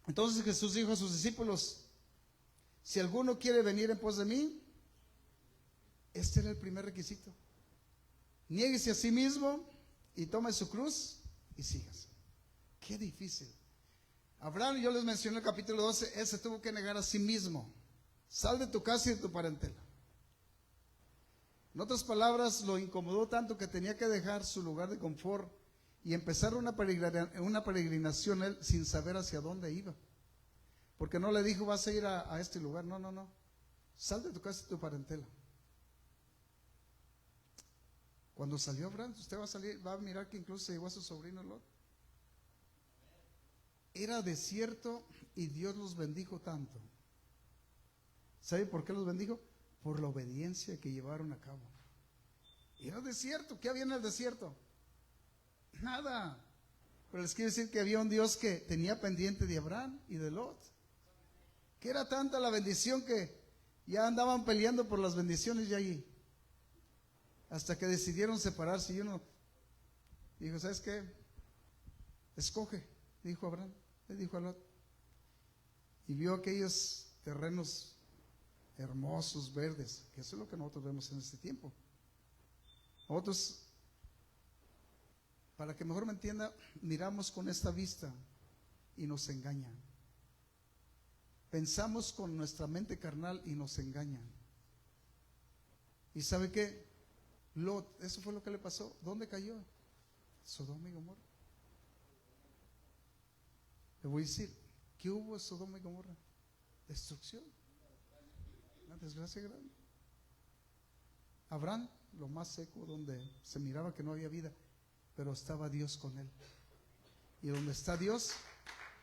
[SPEAKER 1] entonces Jesús dijo a sus discípulos: si alguno quiere venir en pos de mí, este era el primer requisito. Niéguese a sí mismo y tome su cruz y sígase. Qué difícil. Abraham, yo les mencioné en el capítulo 12, él se tuvo que negar a sí mismo. Sal de tu casa y de tu parentela. En otras palabras, lo incomodó tanto que tenía que dejar su lugar de confort y empezar una peregrinación él sin saber hacia dónde iba. Porque no le dijo, vas a ir a este lugar. No, no, no. Sal de tu casa y de tu parentela. Cuando salió Abraham, usted va a mirar que incluso se llevó a su sobrino Lot. Era desierto y Dios los bendijo tanto. ¿Sabe por qué los bendijo? Por la obediencia que llevaron a cabo. Era desierto. ¿Qué había en el desierto? Nada. Pero les quiero decir que había un Dios que tenía pendiente de Abraham y de Lot. Que era tanta la bendición que ya andaban peleando por las bendiciones ya allí. Hasta que decidieron separarse y uno dijo, ¿sabes qué? Escoge, dijo Abraham, le dijo a Lot. Y vio aquellos terrenos hermosos, verdes, que eso es lo que nosotros vemos en este tiempo. Nosotros, para que mejor me entienda, miramos con esta vista y nos engañan. Pensamos con nuestra mente carnal y nos engañan. ¿Y sabe qué? Lot, eso fue lo que le pasó. ¿Dónde cayó? Sodoma y Gomorra. Le voy a decir, ¿qué hubo en Sodoma y Gomorra? Destrucción. Una desgracia grande. Abraham, lo más seco, donde se miraba que no había vida, pero estaba Dios con él. Y donde está Dios,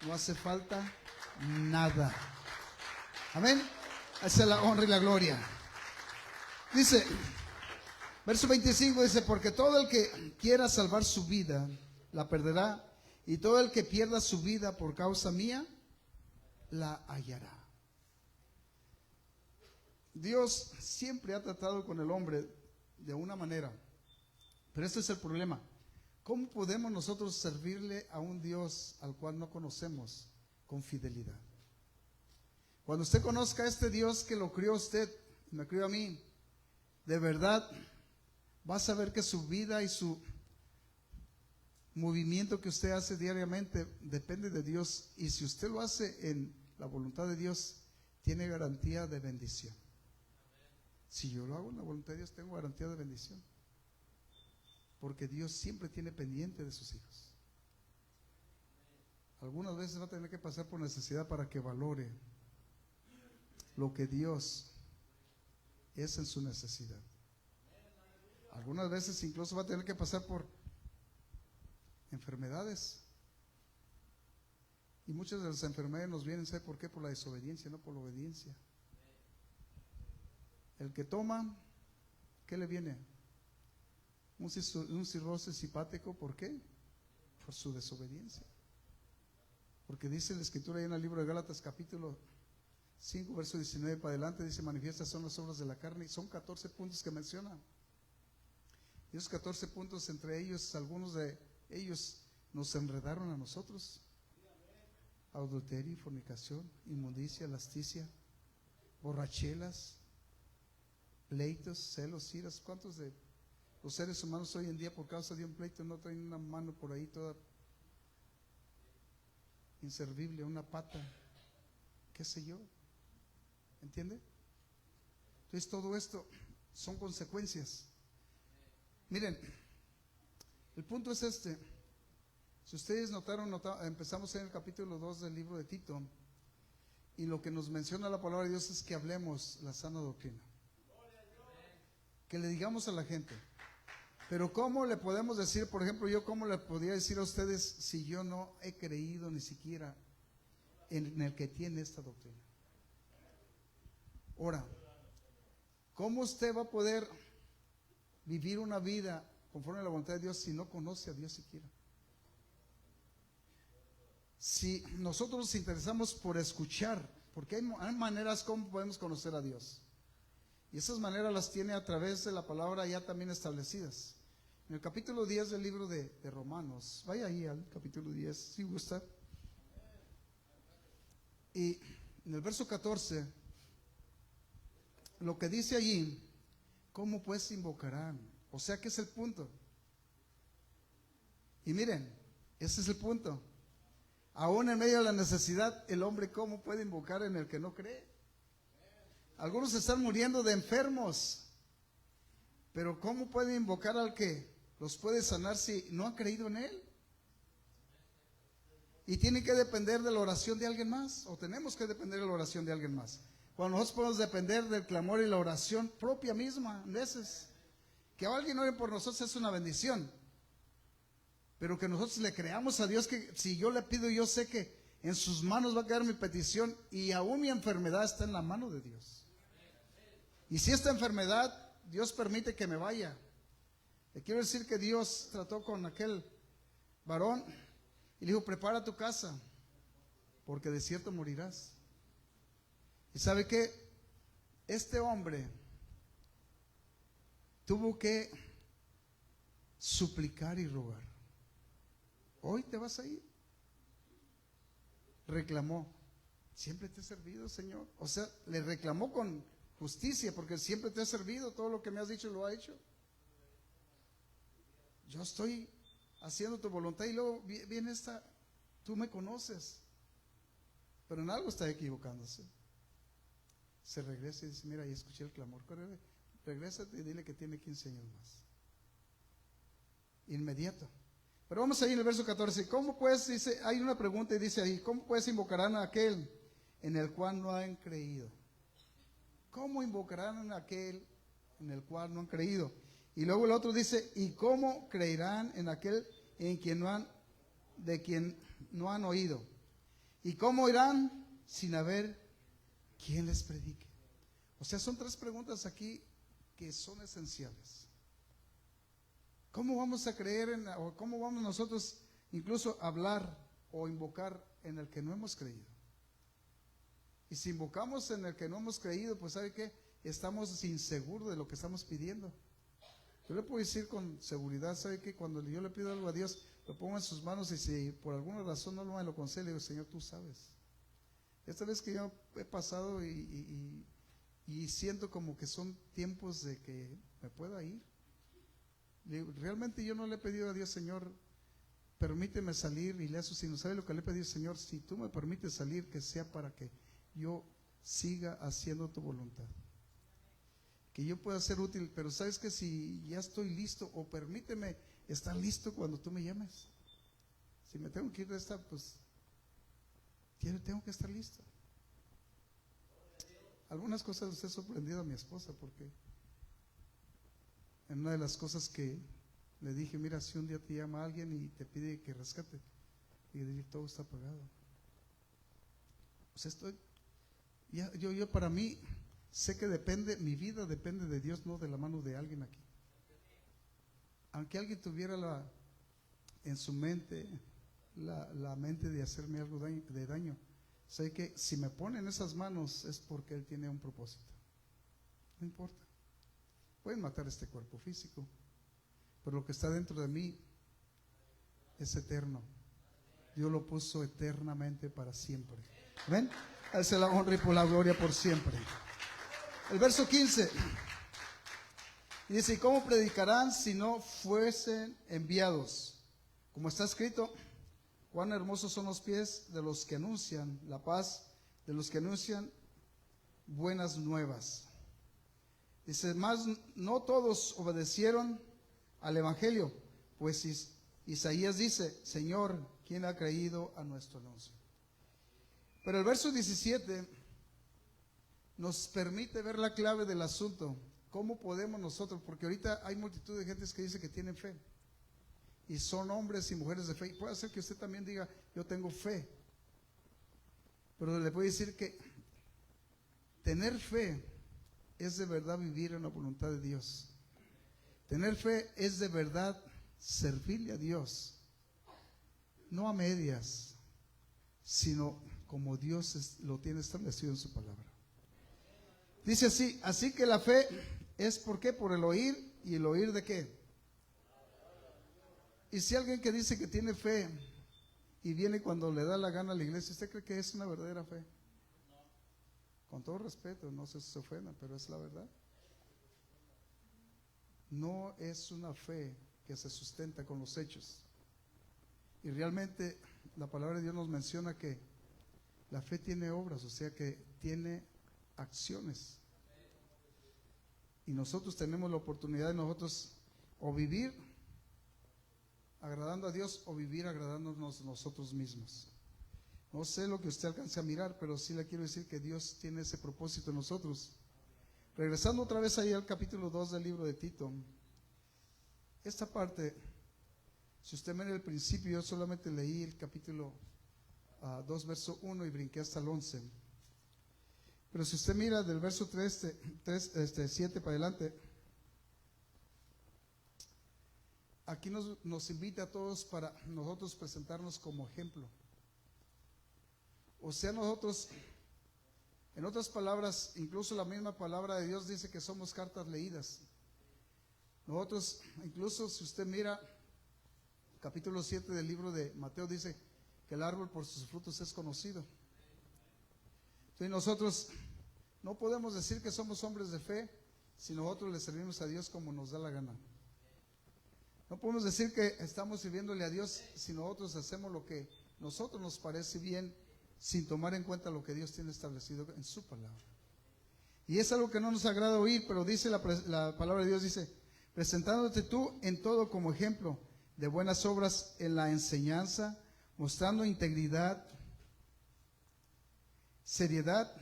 [SPEAKER 1] no hace falta nada. Amén. Esa es la honra y la gloria. Dice, verso 25 dice, porque todo el que quiera salvar su vida, la perderá, y todo el que pierda su vida por causa mía, la hallará. Dios siempre ha tratado con el hombre de una manera, pero este es el problema. ¿Cómo podemos nosotros servirle a un Dios al cual no conocemos con fidelidad? Cuando usted conozca a este Dios que lo crió a usted, me crió a mí, de verdad va a saber que su vida y su movimiento que usted hace diariamente depende de Dios, y si usted lo hace en la voluntad de Dios, tiene garantía de bendición. Si yo lo hago en la voluntad de Dios, tengo garantía de bendición, porque Dios siempre tiene pendiente de sus hijos. Algunas veces va a tener que pasar por necesidad para que valore lo que Dios es en su necesidad. Algunas veces incluso va a tener que pasar por enfermedades. Y muchas de las enfermedades nos vienen, ¿sabe por qué? Por la desobediencia, no por la obediencia. El que toma, ¿qué le viene? Un cirrosis hepático, ¿por qué? Por su desobediencia. Porque dice la Escritura ahí en el libro de Gálatas capítulo 5, verso 19 para adelante, dice, manifiestas son las obras de la carne, y son 14 puntos que menciona. Y esos 14 puntos, entre ellos, algunos de ellos nos enredaron a nosotros. Adulterio, fornicación, inmundicia, lasciviia, borracheras, pleitos, celos, iras. ¿Cuántos de los seres humanos hoy en día por causa de un pleito no traen una mano por ahí toda inservible, una pata, qué sé yo. ¿Entiende? Entonces todo esto son consecuencias. Miren, el punto es este. Si ustedes notaron, empezamos en el capítulo 2 del libro de Tito, y lo que nos menciona la palabra de Dios es que hablemos la sana doctrina, que le digamos a la gente. Pero ¿cómo le podemos decir, por ejemplo, yo cómo le podría decir a ustedes si yo no he creído ni siquiera en el que tiene esta doctrina? Ahora, ¿cómo usted va a poder vivir una vida conforme a la voluntad de Dios si no conoce a Dios siquiera? Si nosotros nos interesamos por escuchar, porque hay maneras como podemos conocer a Dios, y esas maneras las tiene a través de la palabra ya también establecidas. En el capítulo 10 del libro de Romanos, vaya ahí al capítulo 10 si gusta, y en el verso 14 lo que dice allí, ¿cómo pues invocarán? O sea, ¿qué es el punto? Y miren, ese es el punto. Aún en medio de la necesidad, el hombre ¿cómo puede invocar en el que no cree? Algunos están muriendo de enfermos, pero ¿cómo puede invocar al que los puede sanar si no han creído en él? Y tienen que depender de la oración de alguien más, o tenemos que depender de la oración de alguien más. Cuando nosotros podemos depender del clamor y la oración propia misma, a veces, que alguien ore por nosotros es una bendición. Pero que nosotros le creamos a Dios que si yo le pido, yo sé que en sus manos va a quedar mi petición y aún mi enfermedad está en la mano de Dios. Y si esta enfermedad Dios permite que me vaya, le quiero decir que Dios trató con aquel varón y le dijo, prepara tu casa, porque de cierto morirás. Y sabe que este hombre tuvo que suplicar y rogar. Hoy te vas a ir. Reclamó, siempre te he servido, Señor. O sea, le reclamó con justicia, porque siempre te he servido, todo lo que me has dicho lo ha hecho. Yo estoy haciendo tu voluntad. Y luego viene esta, tú me conoces, pero en algo está equivocándose. Se regresa y dice, mira, y escuché el clamor. Regrésate y dile que tiene 15 años más. Inmediato. Pero vamos ahí en el verso 14. ¿Cómo pues, dice, hay una pregunta y dice ahí, ¿cómo pues invocarán a aquel en el cual no han creído? ¿Cómo invocarán a aquel en el cual no han creído? Y luego el otro dice, ¿y cómo creerán en aquel en quien de quien no han oído? ¿Y cómo irán sin haber quien les predique? O sea, son tres preguntas aquí que son esenciales. ¿Cómo vamos a creer o cómo vamos nosotros incluso a hablar o invocar en el que no hemos creído? Y si invocamos en el que no hemos creído, pues ¿sabe qué? Estamos inseguros de lo que estamos pidiendo. Yo le puedo decir con seguridad, ¿sabe qué? Cuando yo le pido algo a Dios, lo pongo en sus manos y si por alguna razón no me lo concede, le digo, Señor, tú sabes. Esta vez que yo he pasado y siento como que son tiempos de que me pueda ir. Realmente yo no le he pedido a Dios, Señor, permíteme salir ileso, sino ¿sabe lo que le he pedido, Señor? Si tú me permites salir, que sea para que yo siga haciendo tu voluntad, que yo pueda ser útil. Pero sabes que si ya estoy listo, o permíteme estar listo cuando tú me llames. Si me tengo que ir de esta, pues tengo que estar listo. Algunas cosas les he sorprendido a mi esposa, porque en una de las cosas que le dije, mira, si un día te llama alguien y te pide que rescate, y le dije, todo está pagado. O sea, yo para mí sé que depende, mi vida depende de Dios, no de la mano de alguien aquí. Aunque alguien tuviera en su mente la mente de hacerme algo de daño, sé que si me pone en esas manos es porque Él tiene un propósito. No importa. Pueden matar este cuerpo físico, pero lo que está dentro de mí es eterno. Dios lo puso eternamente para siempre. ¿Ven? A Él se la honra y por la gloria por siempre. El verso 15 dice, ¿y cómo predicarán si no fuesen enviados? Como está escrito, cuán hermosos son los pies de los que anuncian la paz, de los que anuncian buenas nuevas. Dice, más no todos obedecieron al evangelio, pues Isaías dice, Señor, ¿quién ha creído a nuestro anuncio? Pero el verso 17 nos permite ver la clave del asunto. ¿Cómo podemos nosotros? Porque ahorita hay multitud de gente que dice que tienen fe. Y son hombres y mujeres de fe. Y puede ser que usted también diga, yo tengo fe. Pero le puedo decir que tener fe es de verdad vivir en la voluntad de Dios. Tener fe es de verdad servirle a Dios. No a medias, sino como Dios lo tiene establecido en su palabra. Dice así que la fe es ¿por qué? Por el oír, y el oír ¿de qué? Y si alguien que dice que tiene fe y viene cuando le da la gana a la iglesia, ¿usted cree que es una verdadera fe? Con todo respeto, no se ofendan, pero es la verdad. No es una fe que se sustenta con los hechos. Y realmente la palabra de Dios nos menciona que la fe tiene obras, o sea que tiene acciones. Y nosotros tenemos la oportunidad de nosotros o vivir agradando a Dios o vivir agradándonos nosotros mismos. No sé lo que usted alcance a mirar, pero sí le quiero decir que Dios tiene ese propósito en nosotros. Regresando otra vez ahí al capítulo 2 del libro de Tito, esta parte, si usted mira el principio, yo solamente leí el capítulo 2, verso 1 y brinqué hasta el 11. Pero si usted mira del verso 7 para adelante, aquí nos invita a todos para nosotros presentarnos como ejemplo. O sea, nosotros, en otras palabras, incluso la misma palabra de Dios dice que somos cartas leídas. Nosotros, incluso si usted mira capítulo 7 del libro de Mateo, dice que el árbol por sus frutos es conocido. Entonces nosotros no podemos decir que somos hombres de fe si nosotros le servimos a Dios como nos da la gana. No podemos decir que estamos sirviéndole a Dios si nosotros hacemos lo que nosotros nos parece bien, sin tomar en cuenta lo que Dios tiene establecido en su palabra. Y es algo que no nos agrada oír, pero dice la palabra de Dios, dice, presentándote tú en todo como ejemplo de buenas obras en la enseñanza, mostrando integridad, seriedad,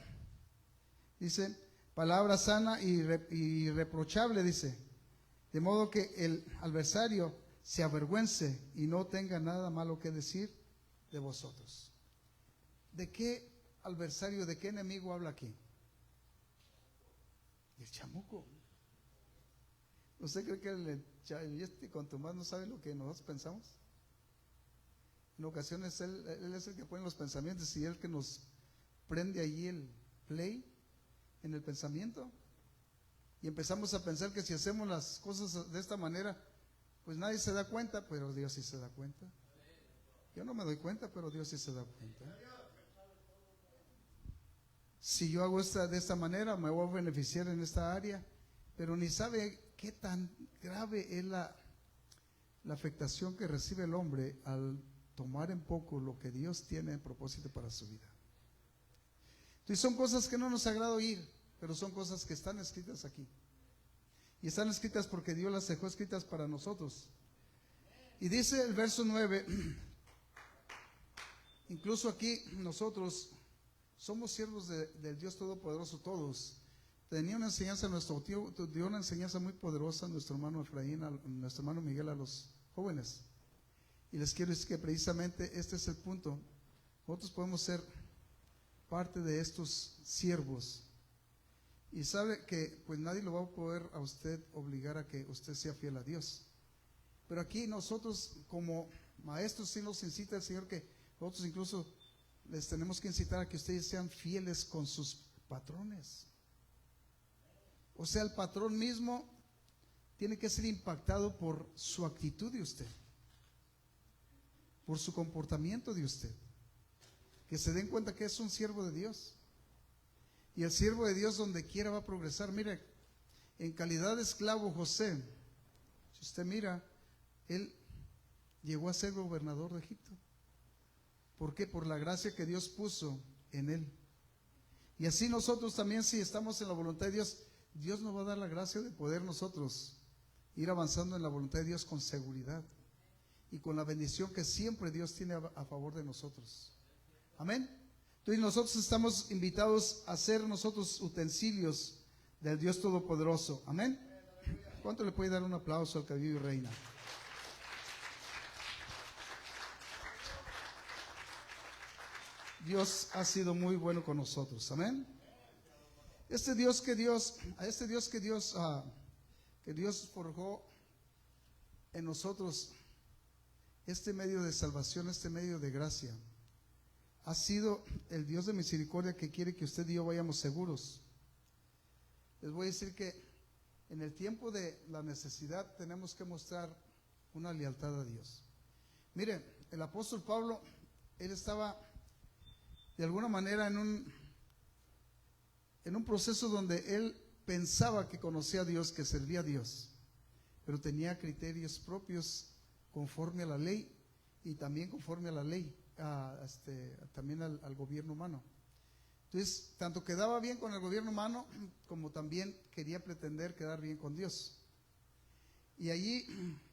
[SPEAKER 1] dice, palabra sana y irreprochable, dice, de modo que el adversario se avergüence y no tenga nada malo que decir de vosotros. ¿De qué adversario, de qué enemigo habla aquí? Del chamuco. ¿Usted cree que el contumaz no sabe lo que nosotros pensamos? En ocasiones él es el que pone los pensamientos y él que nos prende allí el play en el pensamiento. Y empezamos a pensar que si hacemos las cosas de esta manera, pues nadie se da cuenta, pero Dios sí se da cuenta. Yo no me doy cuenta, pero Dios sí se da cuenta. Si yo hago de esta manera, me voy a beneficiar en esta área, pero ni sabe qué tan grave es la afectación que recibe el hombre al tomar en poco lo que Dios tiene en propósito para su vida. Entonces son cosas que no nos agrada oír, pero son cosas que están escritas aquí. Y están escritas porque Dios las dejó escritas para nosotros. Y dice el verso 9, incluso aquí nosotros somos siervos del Dios Todopoderoso todos. Tenía una enseñanza, nuestro tío dio una enseñanza muy poderosa a nuestro hermano Efraín, a nuestro hermano Miguel, a los jóvenes. Y les quiero decir que precisamente este es el punto. Nosotros podemos ser parte de estos siervos. Y sabe que pues nadie lo va a poder a usted obligar a que usted sea fiel a Dios. Pero aquí nosotros como maestros sí nos incita el Señor que nosotros incluso les tenemos que incitar a que ustedes sean fieles con sus patrones. O sea, el patrón mismo tiene que ser impactado por su actitud de usted, por su comportamiento de usted. Que se den cuenta que es un siervo de Dios. Y el siervo de Dios donde quiera va a progresar. Mire, en calidad de esclavo José, si usted mira, él llegó a ser gobernador de Egipto. ¿Por qué? Por la gracia que Dios puso en él. Y así nosotros también, si estamos en la voluntad de Dios, Dios nos va a dar la gracia de poder nosotros ir avanzando en la voluntad de Dios con seguridad y con la bendición que siempre Dios tiene a favor de nosotros. Amén. Entonces nosotros estamos invitados a ser nosotros utensilios del Dios Todopoderoso. Amén. ¿Cuánto le puede dar un aplauso al que vive y reina? Dios ha sido muy bueno con nosotros. Amén. A este Dios que Dios forjó en nosotros, este medio de salvación, este medio de gracia, ha sido el Dios de misericordia que quiere que usted y yo vayamos seguros. Les voy a decir que en el tiempo de la necesidad tenemos que mostrar una lealtad a Dios. Mire, el apóstol Pablo, él estaba de alguna manera en un proceso donde él pensaba que conocía a Dios, que servía a Dios, pero tenía criterios propios conforme a la ley y también conforme a la ley, también al gobierno humano. Entonces, tanto quedaba bien con el gobierno humano como también quería pretender quedar bien con Dios. Y allí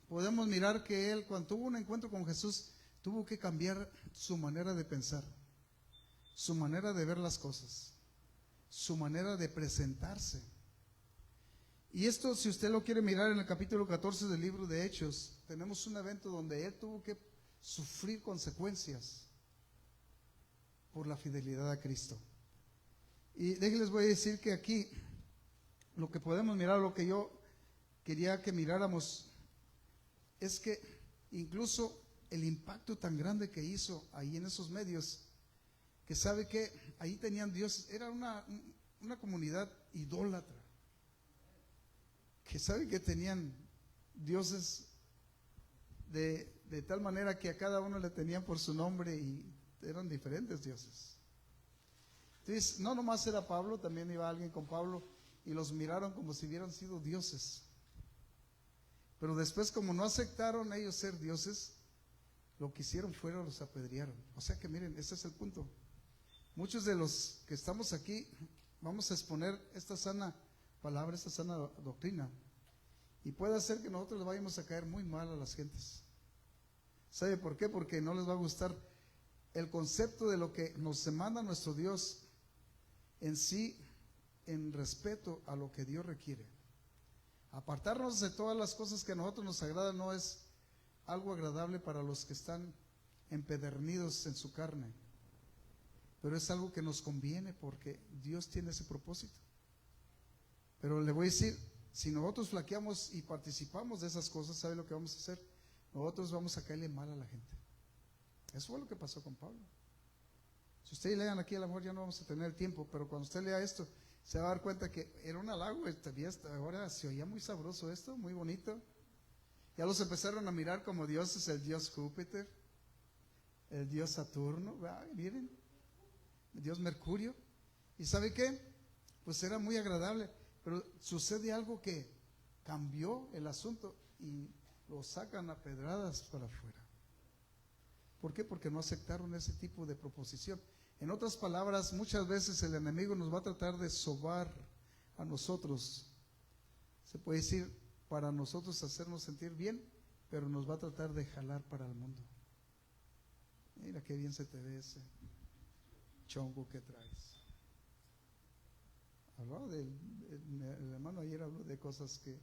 [SPEAKER 1] podemos mirar que él, cuando tuvo un encuentro con Jesús, tuvo que cambiar su manera de pensar, su manera de ver las cosas, su manera de presentarse. Y esto, si usted lo quiere mirar en el capítulo 14 del libro de Hechos, tenemos un evento donde él tuvo que sufrir consecuencias por la fidelidad a Cristo. Y déjenles voy a decir que aquí lo que podemos mirar, lo que yo quería que miráramos, es que incluso el impacto tan grande que hizo ahí en esos medios, que sabe que ahí tenían Dios, era una comunidad idólatra, que sabe que tenían dioses de tal manera que a cada uno le tenían por su nombre y eran diferentes dioses. Entonces, no nomás era Pablo, también iba alguien con Pablo y los miraron como si hubieran sido dioses. Pero después, como no aceptaron ellos ser dioses, lo que hicieron fueron los apedrearon. O sea que miren, ese es el punto. Muchos de los que estamos aquí vamos a exponer esta sana palabra, esta sana doctrina, y puede ser que nosotros le vayamos a caer muy mal a las gentes. ¿Sabe por qué? Porque no les va a gustar el concepto de lo que nos demanda nuestro Dios en sí, en respeto a lo que Dios requiere. Apartarnos de todas las cosas que a nosotros nos agradan no es algo agradable para los que están empedernidos en su carne, pero es algo que nos conviene porque Dios tiene ese propósito. Pero le voy a decir, si nosotros flaqueamos y participamos de esas cosas, ¿sabe lo que vamos a hacer? Nosotros vamos a caerle mal a la gente. Eso fue lo que pasó con Pablo. Si ustedes lean aquí, a lo mejor ya no vamos a tener tiempo, pero cuando usted lea esto, se va a dar cuenta que era un halago. Ahora se oía muy sabroso esto, muy bonito. Ya los empezaron a mirar como dioses, el dios Júpiter, el dios Saturno, miren, el dios Mercurio. ¿Y sabe qué? Pues era muy agradable, pero sucede algo que cambió el asunto y lo sacan a pedradas para afuera. ¿Por qué? Porque no aceptaron ese tipo de proposición. En otras palabras, muchas veces el enemigo nos va a tratar de sobar a nosotros. Se puede decir, para nosotros hacernos sentir bien, pero nos va a tratar de jalar para el mundo. Mira qué bien se te ve ese chongo que traes. Hablaba el hermano ayer habló de cosas que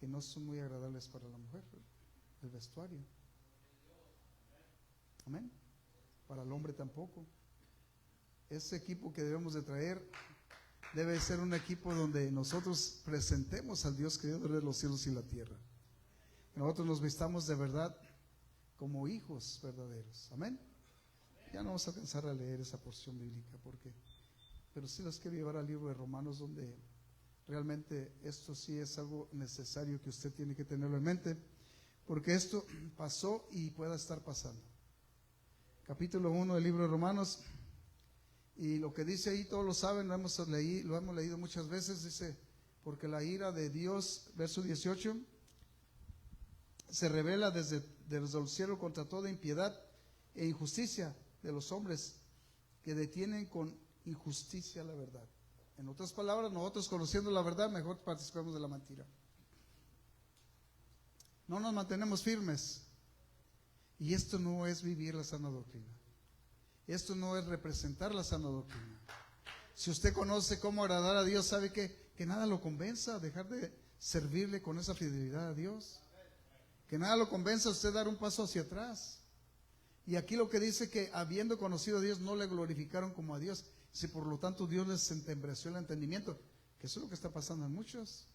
[SPEAKER 1] no son muy agradables para la mujer, el vestuario. Amén. Para el hombre tampoco. Ese equipo que debemos de traer debe ser un equipo donde nosotros presentemos al Dios creador de los cielos y la tierra. Nosotros nos vistamos de verdad como hijos verdaderos. Amén. Ya no vamos a alcanzar a leer esa porción bíblica pero sí los quiero llevar al libro de Romanos, donde realmente esto sí es algo necesario que usted tiene que tenerlo en mente, porque esto pasó y pueda estar pasando. Capítulo 1 del libro de Romanos, y lo que dice ahí todos lo saben, lo hemos leído muchas veces. Dice, porque la ira de Dios, verso 18, se revela desde los cielos contra toda impiedad e injusticia de los hombres que detienen con injusticia la verdad. En otras palabras, nosotros conociendo la verdad, mejor participamos de la mentira. No nos mantenemos firmes. Y esto no es vivir la sana doctrina. Esto no es representar la sana doctrina. Si usted conoce cómo agradar a Dios, sabe que nada lo convenza a dejar de servirle con esa fidelidad a Dios. Que nada lo convenza a usted a dar un paso hacia atrás. Y aquí lo que dice que habiendo conocido a Dios no le glorificaron como a Dios. Si por lo tanto Dios les entembreció el entendimiento, que eso es lo que está pasando en muchos.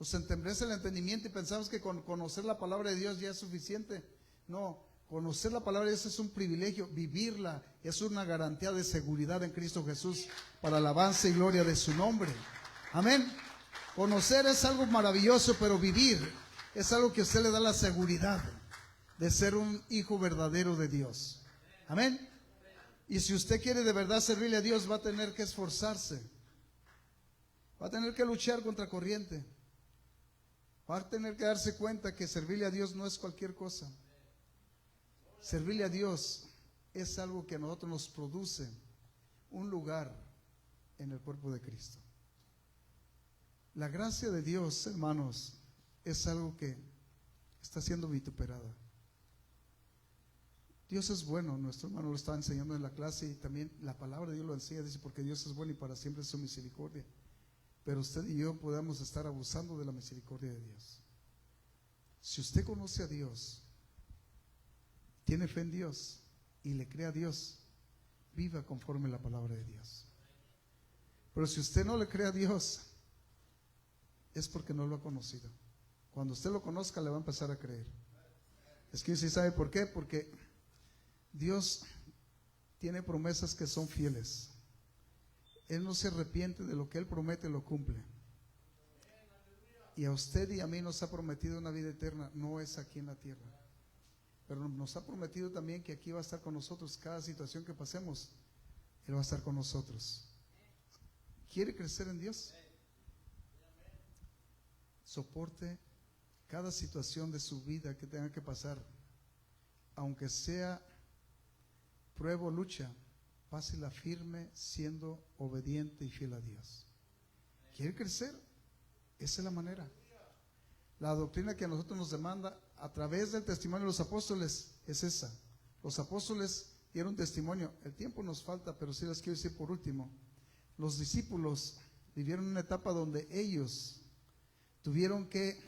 [SPEAKER 1] Nos entembrece el entendimiento y pensamos que con conocer la palabra de Dios ya es suficiente. No, conocer la palabra de Dios es un privilegio, vivirla es una garantía de seguridad en Cristo Jesús para alabanza y gloria de su nombre. Amén. Conocer es algo maravilloso, pero vivir es algo que a usted le da la seguridad de ser un hijo verdadero de Dios. Amén. Y si usted quiere de verdad servirle a Dios, va a tener que esforzarse. Va a tener que luchar contra corriente. Va a tener que darse cuenta que servirle a Dios no es cualquier cosa. Servirle a Dios es algo que a nosotros nos produce un lugar en el cuerpo de Cristo. La gracia de Dios, hermanos, es algo que está siendo vituperada. Dios es bueno, nuestro hermano lo estaba enseñando en la clase y también la palabra de Dios lo enseña, dice, porque Dios es bueno y para siempre es su misericordia. Pero usted y yo podemos estar abusando de la misericordia de Dios. Si usted conoce a Dios, tiene fe en Dios y le cree a Dios, viva conforme a la palabra de Dios. Pero si usted no le cree a Dios, es porque no lo ha conocido. Cuando usted lo conozca, le va a empezar a creer. Es que sí sabe por qué, porque Dios tiene promesas que son fieles. Él no se arrepiente de lo que Él promete, lo cumple. Y a usted y a mí nos ha prometido una vida eterna, no es aquí en la tierra. Pero nos ha prometido también que aquí va a estar con nosotros. Cada situación que pasemos, Él va a estar con nosotros. ¿Quiere crecer en Dios? Soporte cada situación de su vida que tenga que pasar. Aunque sea prueba o lucha, pásela firme, siendo obediente y fiel a Dios. ¿Quiere crecer? Esa es la manera. La doctrina que a nosotros nos demanda a través del testimonio de los apóstoles es esa. Los apóstoles dieron testimonio. El tiempo nos falta, pero sí les quiero decir por último. Los discípulos vivieron una etapa donde ellos tuvieron que,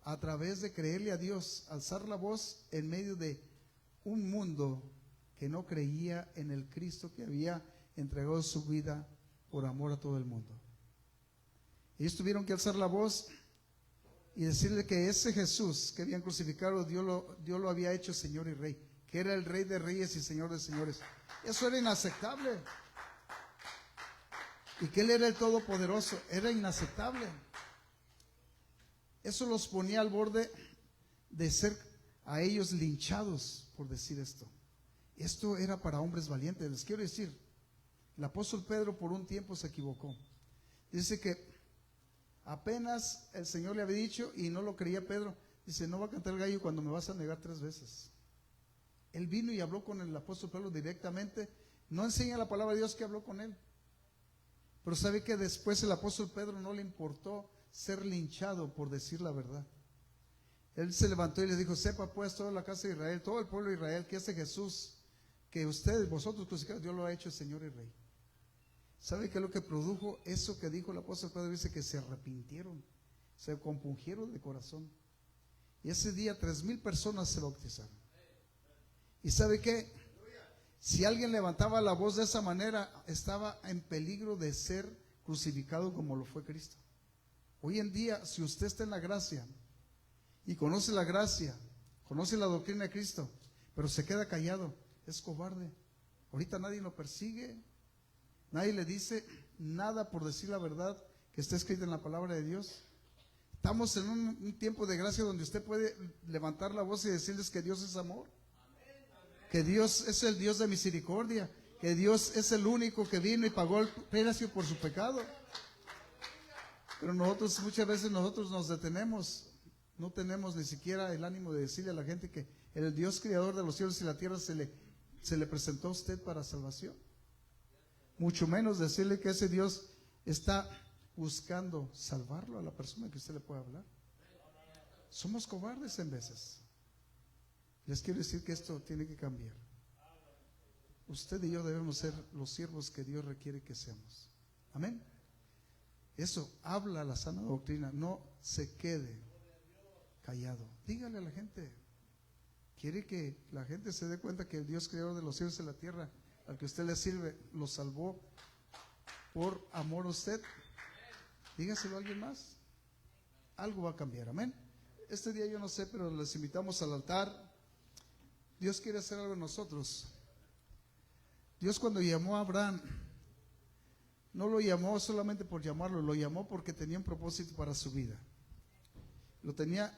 [SPEAKER 1] a través de creerle a Dios, alzar la voz en medio de un mundo que no creía en el Cristo que había entregado su vida por amor a todo el mundo. Ellos tuvieron que alzar la voz y decirle que ese Jesús que habían crucificado, Dios lo había hecho Señor y Rey, que era el Rey de Reyes y Señor de Señores. Eso era inaceptable. Y que Él era el Todopoderoso, era inaceptable. Eso los ponía al borde de ser a ellos linchados por decir esto. Esto era para hombres valientes. Les quiero decir, el apóstol Pedro por un tiempo se equivocó. Dice que apenas el Señor le había dicho y no lo creía Pedro. Dice, no va a cantar el gallo cuando me vas a negar 3 veces. Él vino y habló con el apóstol Pedro directamente. No enseña la palabra de Dios que habló con él. Pero sabe que después el apóstol Pedro no le importó ser linchado por decir la verdad. Él se levantó y le dijo, sepa pues toda la casa de Israel, todo el pueblo de Israel, que ese Jesús que ustedes, vosotros crucificaron, Dios lo ha hecho Señor y Rey. ¿Sabe qué es lo que produjo eso que dijo el apóstol Pedro? Dice que se arrepintieron, se compungieron de corazón. Y ese día 3,000 personas se bautizaron. ¿Y sabe qué? Si alguien levantaba la voz de esa manera, estaba en peligro de ser crucificado como lo fue Cristo. Hoy en día, si usted está en la gracia y conoce la gracia, conoce la doctrina de Cristo, pero se queda callado, es cobarde. Ahorita nadie lo persigue, nadie le dice nada por decir la verdad que está escrita en la palabra de Dios. Estamos en un tiempo de gracia donde usted puede levantar la voz y decirles que Dios es amor, que Dios es el Dios de misericordia, que Dios es el único que vino y pagó el precio por su pecado. Pero nosotros, muchas veces nosotros nos detenemos, no tenemos ni siquiera el ánimo de decirle a la gente que el Dios creador de los cielos y la tierra se le se le presentó a usted para salvación. Mucho menos decirle que ese Dios está buscando salvarlo a la persona que usted le puede hablar. Somos cobardes en veces. Les quiero decir que esto tiene que cambiar. Usted y yo debemos ser los siervos que Dios requiere que seamos. Amén. Eso habla la sana doctrina. No se quede callado. Dígale a la gente. Quiere que la gente se dé cuenta que el Dios creador de los cielos y la tierra, al que usted le sirve, lo salvó por amor a usted. Dígaselo a alguien más. Algo va a cambiar. Amén. Este día yo no sé, pero les invitamos al altar. Dios quiere hacer algo en nosotros. Dios cuando llamó a Abraham, no lo llamó solamente por llamarlo, lo llamó porque tenía un propósito para su vida. Lo tenía